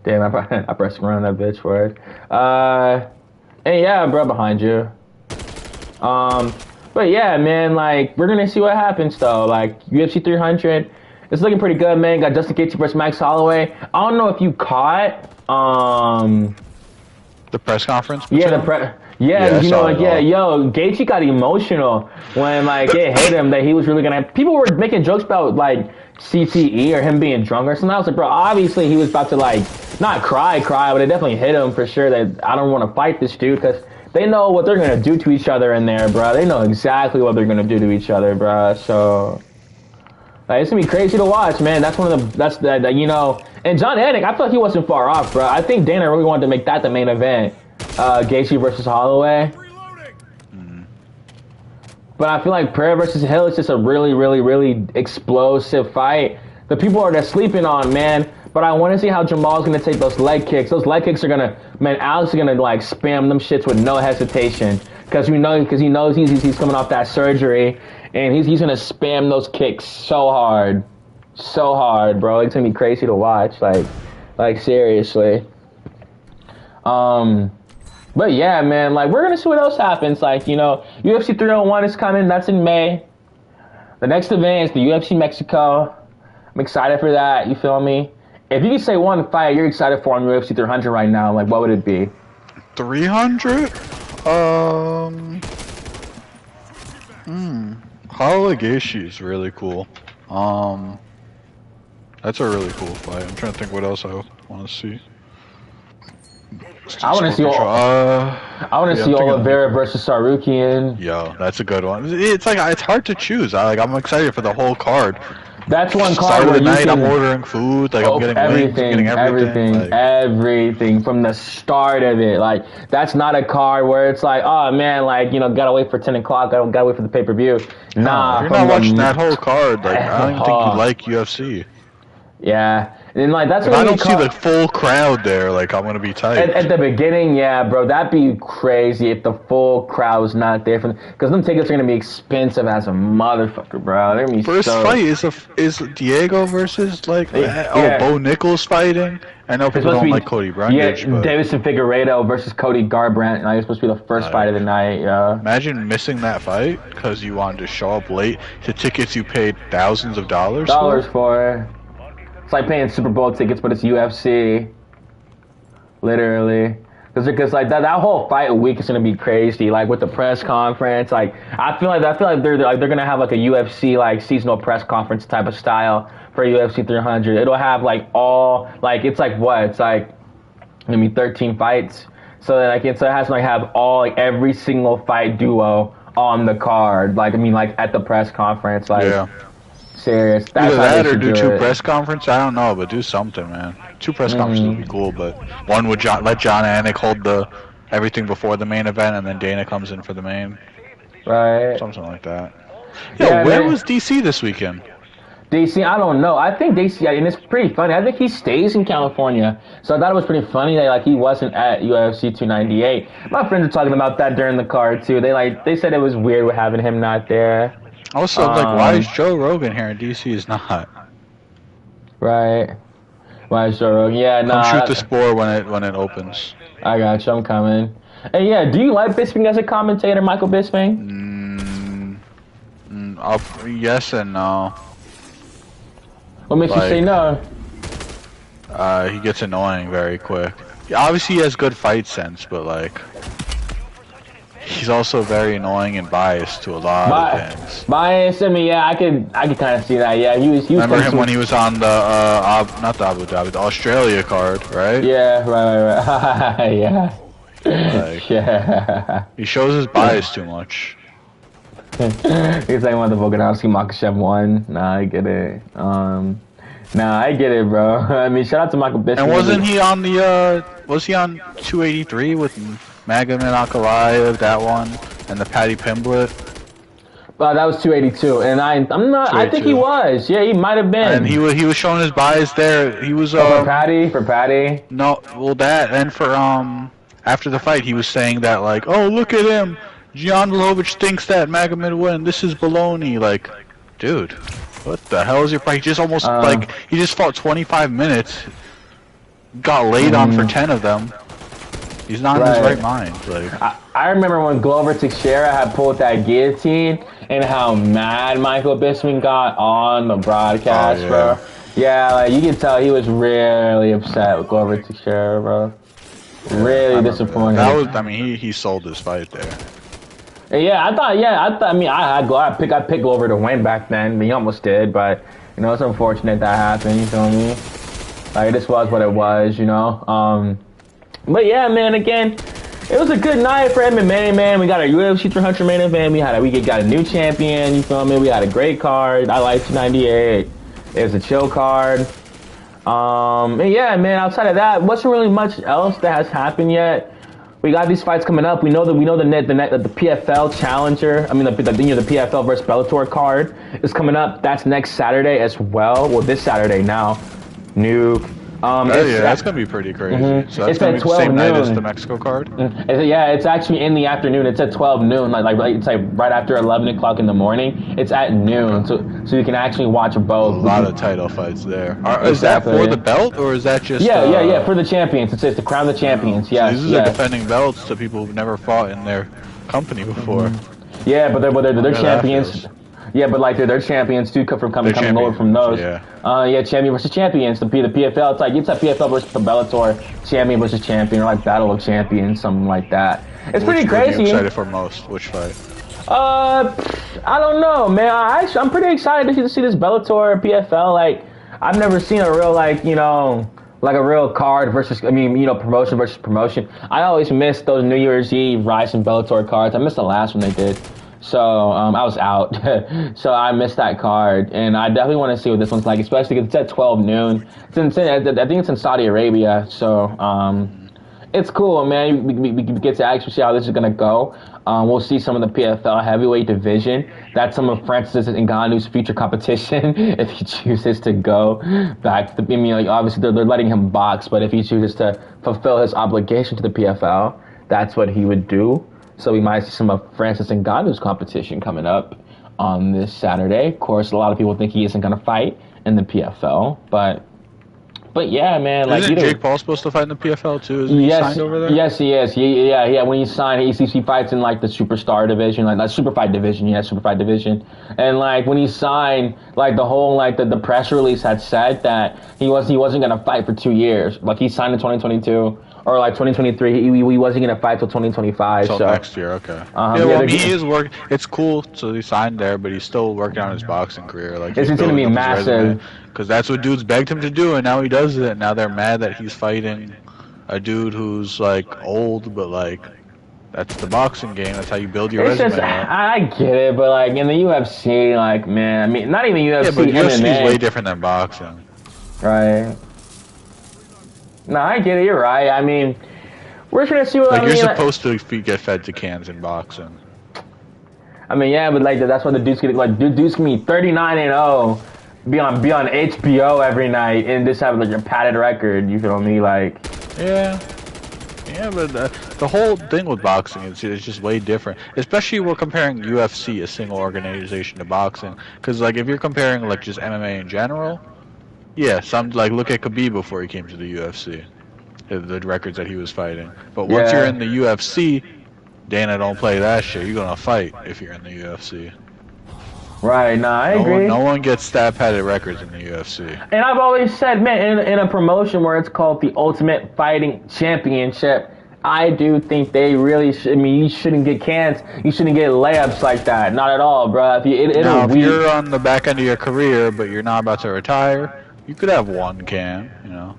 Damn, I pressed run that bitch for it. And yeah, bro, behind you. But yeah, man, like, we're gonna see what happens, though. Like, UFC 300, it's looking pretty good, man. Got Justin Gaethje versus Max Holloway. I don't know if you caught, the press conference? Yeah, you know, like, Gaethje got emotional when, like, it hit him that he was really gonna. People were making jokes about, like, CTE or him being drunk or something. I was like, bro, obviously he was about to, like, not cry, but it definitely hit him for sure that I don't want to fight this dude because they know what they're gonna do to each other in there, bro. They know exactly what they're gonna do to each other, bro. So, like, it's gonna be crazy to watch, man. That's one of the, you know. And John Anik, I feel like he wasn't far off, bro. I think Dana really wanted to make that the main event. Gaethje versus Holloway. But I feel like Pereira versus Hill is just a really, really, really explosive fight. The people are just sleeping on, man. But I want to see how Jamal's going to take those leg kicks. Those leg kicks are going to, man, Alex is going to, like, spam them shits with no hesitation. Because he knows he's coming off that surgery. And he's going to spam those kicks so hard. So hard, bro. It's going to be crazy to watch. Like seriously. But yeah, man, like, we're going to see what else happens. Like, you know, UFC 301 is coming. That's in May. The next event is the UFC Mexico. I'm excited for that. You feel me? If you could say one fight you're excited for on UFC 300 right now, like, what would it be? 300? Holloway Gaethje is really cool. That's a really cool fight. I'm trying to think what else I want to see. I want to see Oliveira versus Sarukian. Yo, that's a good one. It's like it's hard to choose. I'm excited for the whole card. That's one card where I'm ordering food. Like I'm getting everything from the start of it. Like that's not a card where it's like, oh man, like, you know, gotta wait for 10 o'clock. Gotta wait for the pay-per-view. Nah, you're not watching that whole card. Like I don't even think you like UFC. Yeah, And like that's if what I don't see the full crowd there, like I'm gonna be tight. At the beginning, yeah, bro, that'd be crazy if the full crowd was not there for because them tickets are gonna be expensive as a motherfucker, bro. They're gonna be First fight is Diego versus like Bo Nichols fighting. I know people don't like Cody Brundage, but Davison Figueiredo versus Cody Garbrandt. Like, it's supposed to be the first fight of the night. Yeah. Imagine missing that fight because you wanted to show up late to tickets you paid thousands of dollars for. It's like paying Super Bowl tickets, but it's UFC. Literally. Because like that whole fight week is gonna be crazy. Like with the press conference, like I feel like they're gonna have like a UFC like seasonal press conference type of style for UFC 300. It'll have like all like it's like what? It's like gonna be 13 fights. So like it has to like have all like every single fight duo on the card. Like I mean like at the press conference. Like serious. Either that or do 2 press conferences. I don't know, but do something, man. 2 press conferences would be cool, but one would let John Anik hold everything before the main event, and then Dana comes in for the main. Right. Something like that. Yeah, where was DC this weekend? DC, I don't know. I think DC, and it's pretty funny. I think he stays in California, so I thought it was pretty funny that like he wasn't at UFC 298. My friends were talking about that during the card too. They said it was weird with having him not there. Also, like, why is Joe Rogan here and DC is not? Right. Why is Joe Rogan? Yeah, no. Come shoot the spore when it opens. I got you. I'm coming. And yeah, do you like Bisping as a commentator, Michael Bisping? Yes and no. What makes you say no? He gets annoying very quick. Obviously, he has good fight sense, but like, he's also very annoying and biased to a lot of things. Biased? I mean, yeah, I could kind of see that. Yeah, he was. Remember him when he was on the not the Abu Dhabi, the Australia card, right? Yeah, right. Yeah. Like, yeah. He shows his bias too much. He's like one of the Volkanovski Makhachev one. Nah, I get it. I get it, bro. I mean, shout out to Michael Bisping. And wasn't he on the was he on 283 with Magomed Ankalaev, that one, and the Paddy Pimblett? That was 282, and I'm not. I think he was. Yeah, he might have been. And he was showing his bias there. He was for Paddy. No, well that and for after the fight he was saying that like, oh look at him, Jan Blachowicz thinks that Magomed win. This is baloney. Like, dude, what the hell is your fight? He just almost like he just fought 25 minutes, got laid on for 10 of them. He's not in his right mind. Like I remember when Glover Teixeira had pulled that guillotine and how mad Michael Bisping got on the broadcast, bro. Yeah, like you can tell he was really upset with Glover Teixeira, bro. Really disappointed. That was, I mean, he sold his fight there. Yeah, I mean, I picked Glover to win back then. He almost did, but you know, it's unfortunate that happened. You feel me? Like this was what it was, you know. But yeah, man, again, it was a good night for MMA, man. We got our UFC 300 main event. We got a new champion, you feel me? We had a great card. I like 298. It was a chill card. And yeah, man, outside of that, wasn't really much else that has happened yet. We got these fights coming up. We know the PFL challenger. I mean, the PFL versus Bellator card is coming up. That's next Saturday as well. Well, this Saturday now. Nuke. That's gonna be pretty crazy. So that's gonna be the same night as the Mexico card. Yeah, it's actually in the afternoon. It's at 12 noon. Like it's like right after 11 o'clock in the morning. It's at noon, so you can actually watch both. A lot of title fights there. Is that for the belt or is that just? Yeah, for the champions. It says to crown the champions. Yeah, so these are defending belts to people who've never fought in their company before. Yeah, but they're champions. Yeah, but like they're champions too, coming over from those. Champion versus champions. The PFL, it's a PFL versus Bellator, champion versus champion, or like Battle of Champions, something like that. It's pretty crazy. What are you excited for most? Which fight? I don't know, man. I'm pretty excited to see this Bellator PFL. Like, I've never seen a real like a real card versus, promotion versus promotion. I always miss those New Year's Eve Rise and Bellator cards. I missed the last one they did. So, I was out. So I missed that card. And I definitely want to see what this one's like, especially because it's at 12 noon. I think it's in Saudi Arabia. So, It's cool, man. We get to actually see how this is gonna go. We'll see some of the PFL heavyweight division. That's some of Francis Ngannou's future competition if he chooses to go back. I mean, like, obviously they're letting him box, but if he chooses to fulfill his obligation to the PFL, that's what he would do. So we might see some of Francis Ngannou's competition coming up on this Saturday. Of course, a lot of people think he isn't gonna fight in the PFL, but yeah, man. Like, isn't Jake Paul supposed to fight in the PFL too? Isn't yes, he signed over there? Yes, he is. Yeah. When he signed, he fights in like the superstar division, like super fight division. Yeah, super fight division. And like when he signed, like the whole like the press release had said that he wasn't gonna fight for 2 years. Like he signed in 2022 or like 2023. He wasn't gonna fight till 2025. So next year, okay. Yeah, well, he is working. It's cool. So he signed there, but he's still working on his boxing career. Like it's gonna be massive. Because that's what dudes begged him to do, and now he does it. And now they're mad that he's fighting a dude who's like old, but like that's the boxing game. That's how you build your resume. I get it, but like in the UFC, like man, I mean, not even UFC. Yeah, but UFC MMA. is way different than boxing. Right. No, I get it. You're right. I mean, we're trying to see what. Like I mean, you're supposed to get fed to cans in boxing. I mean, yeah, but like that's why the dudes get like dudes can be 39-0. Be on HBO every night and just have like a padded record. You feel me? Like, yeah, but the whole thing with boxing is just way different. Especially we're comparing UFC, a single organization, to boxing. Because like if you're comparing like just MMA in general, yeah, some like look at Khabib before he came to the UFC, the records that he was fighting. But once you're in the UFC, Dana don't play that shit. You're gonna fight if you're in the UFC. Right, I agree. No one gets stat-padded records in the UFC. And I've always said, man, in a promotion where it's called the Ultimate Fighting Championship, I do think they really should. I mean, you shouldn't get cans. You shouldn't get layups like that. Not at all, bro. If you're on the back end of your career, but you're not about to retire, you could have one can, you know.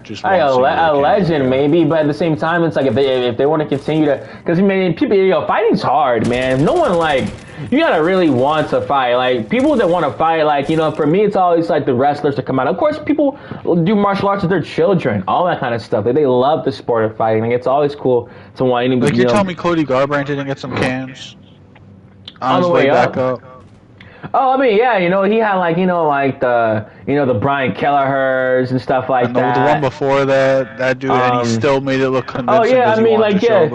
Just like a legend, maybe, but at the same time, it's like if they want to continue to, because I mean, people, fighting's hard, man. No one like you gotta really want to fight. Like people that want to fight, like for me, it's always like the wrestlers to come out. Of course, people do martial arts with their children, all that kind of stuff. They love the sport of fighting. Like, it's always cool to want. Like you're telling me Cody Garbrandt didn't get some cans on his way back up. Oh, I mean, yeah, he had like, the Brian Kelleher's and stuff like that. The one before that dude, and he still made it look convincing. Oh yeah, I mean, like, yeah.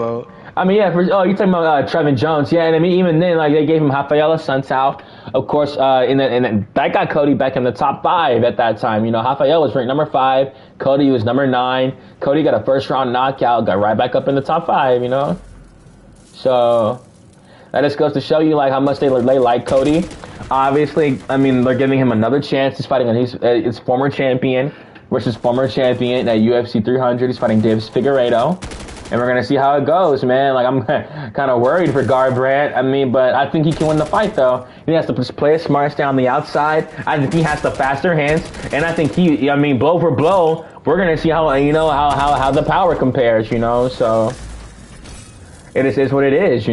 I mean, yeah. You're talking about Trevin Jones, yeah. And I mean, even then, like, they gave him Rafael Sunsao, of course, and then that got Cody back in the top 5 at that time. Rafael was ranked number 5, Cody was number 9. Cody got a first round knockout, got right back up in the top 5. So that just goes to show you like how much they like Cody. Obviously, I mean, they're giving him another chance. He's fighting his former champion versus former champion at UFC 300. He's fighting Davis Figueiredo. And we're going to see how it goes, man. Like, I'm kind of worried for Garbrandt. I mean, but I think he can win the fight, though. He has to just play it smart, stay on the outside. I think he has the faster hands. And I think blow for blow, we're going to see how the power compares, So it is what it is,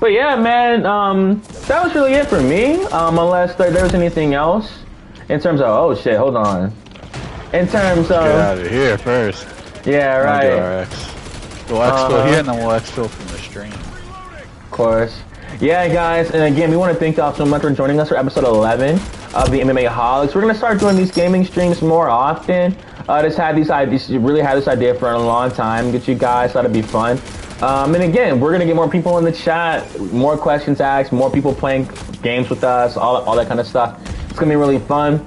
But yeah, man, that was really it for me. Unless there was anything else in terms of, oh shit, hold on. In terms of... Get out of here first. Yeah, right. We'll exfil here and then we'll exfil from the stream. Of course. Yeah, guys, and again, we want to thank y'all so much for joining us for episode 11 of the MMAHOLICS. We're going to start doing these gaming streams more often. Just had these ideas, really had this idea for a long time. Get you guys, thought it'd be fun. And again, we're going to get more people in the chat, more questions asked, more people playing games with us, all that kind of stuff. It's going to be really fun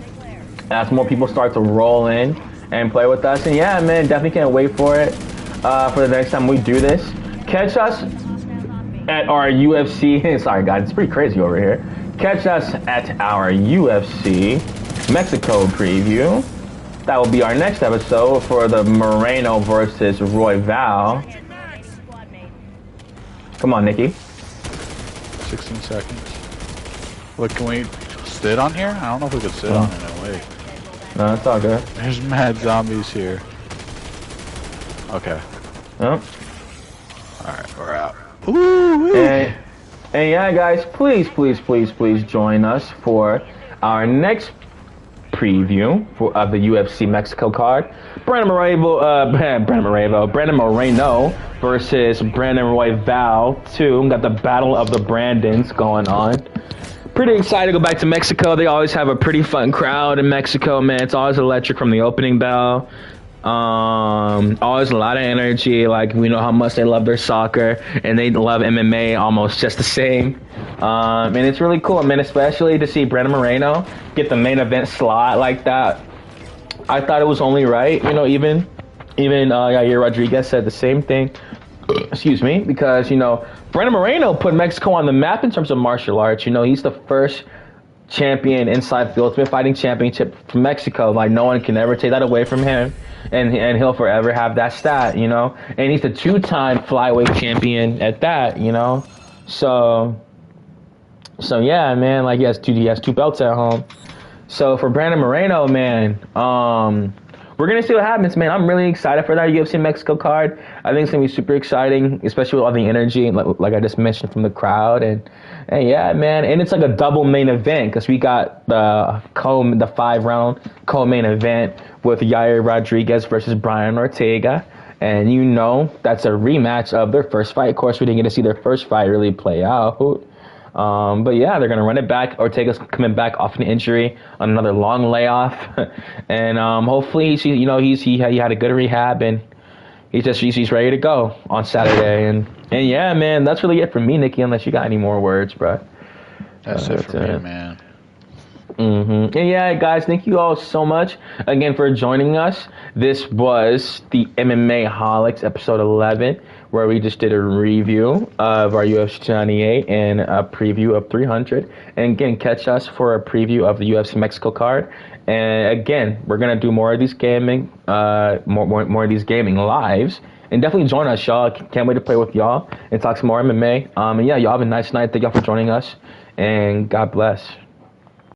as more people start to roll in and play with us. And yeah, man, definitely can't wait for it for the next time we do this. Catch us at our UFC. Sorry, guys, it's pretty crazy over here. Catch us at our UFC Mexico preview. That will be our next episode for the Moreno versus Royval. Come on, Nikki. 16 seconds. What, can we sit on here? I don't know if we could sit on it. No, wait. No, it's all good. There's mad zombies here. Okay. Yep. Alright, we're out. Ooh, and yeah, guys, please join us for our next preview of the UFC Mexico card. Brandon Moreno versus Brandon Royval 2. We got the battle of the Brandons going on. Pretty excited to go back to Mexico. They always have a pretty fun crowd in Mexico, man. It's always electric from the opening bell. Always a lot of energy. Like, we know how much they love their soccer, and they love MMA almost just the same. And it's really cool, man, especially to see Brandon Moreno get the main event slot like that. I thought it was only right, you know, even Yair Rodriguez said the same thing. Excuse me, because, you know, Brandon Moreno put Mexico on the map in terms of martial arts. You know, he's the first champion inside the Ultimate Fighting Championship from Mexico. Like, no one can ever take that away from him, and he'll forever have that stat, you know. And he's a 2-time flyweight champion at that, you know. So yeah, man, like, he has two belts at home. So for Brandon Moreno, man, we're going to see what happens, man. I'm really excited for that UFC Mexico card. I think it's going to be super exciting, especially with all the energy, like I just mentioned, from the crowd. And yeah, man. And it's like a double main event because we got the 5-round co-main event with Yair Rodriguez versus Brian Ortega. And, you know, that's a rematch of their first fight. Of course, we didn't get to see their first fight really play out. But yeah, they're going to run it back. Ortega's coming back off an injury on another long layoff. And hopefully, he had a good rehab, and he's ready to go on Saturday. And yeah, man, that's really it for me, Nikki, unless you got any more words, bro. That's it for me, man. And yeah, guys, thank you all so much again for joining us. This was the MMAHOLICS episode 11, where we just did a review of our UFC 298 and a preview of 300. And again, catch us for a preview of the UFC Mexico card. And again, we're gonna do more of these gaming, more of these gaming lives. And definitely join us, y'all. Can't wait to play with y'all and talk some more MMA. And yeah, y'all have a nice night. Thank y'all for joining us, and God bless.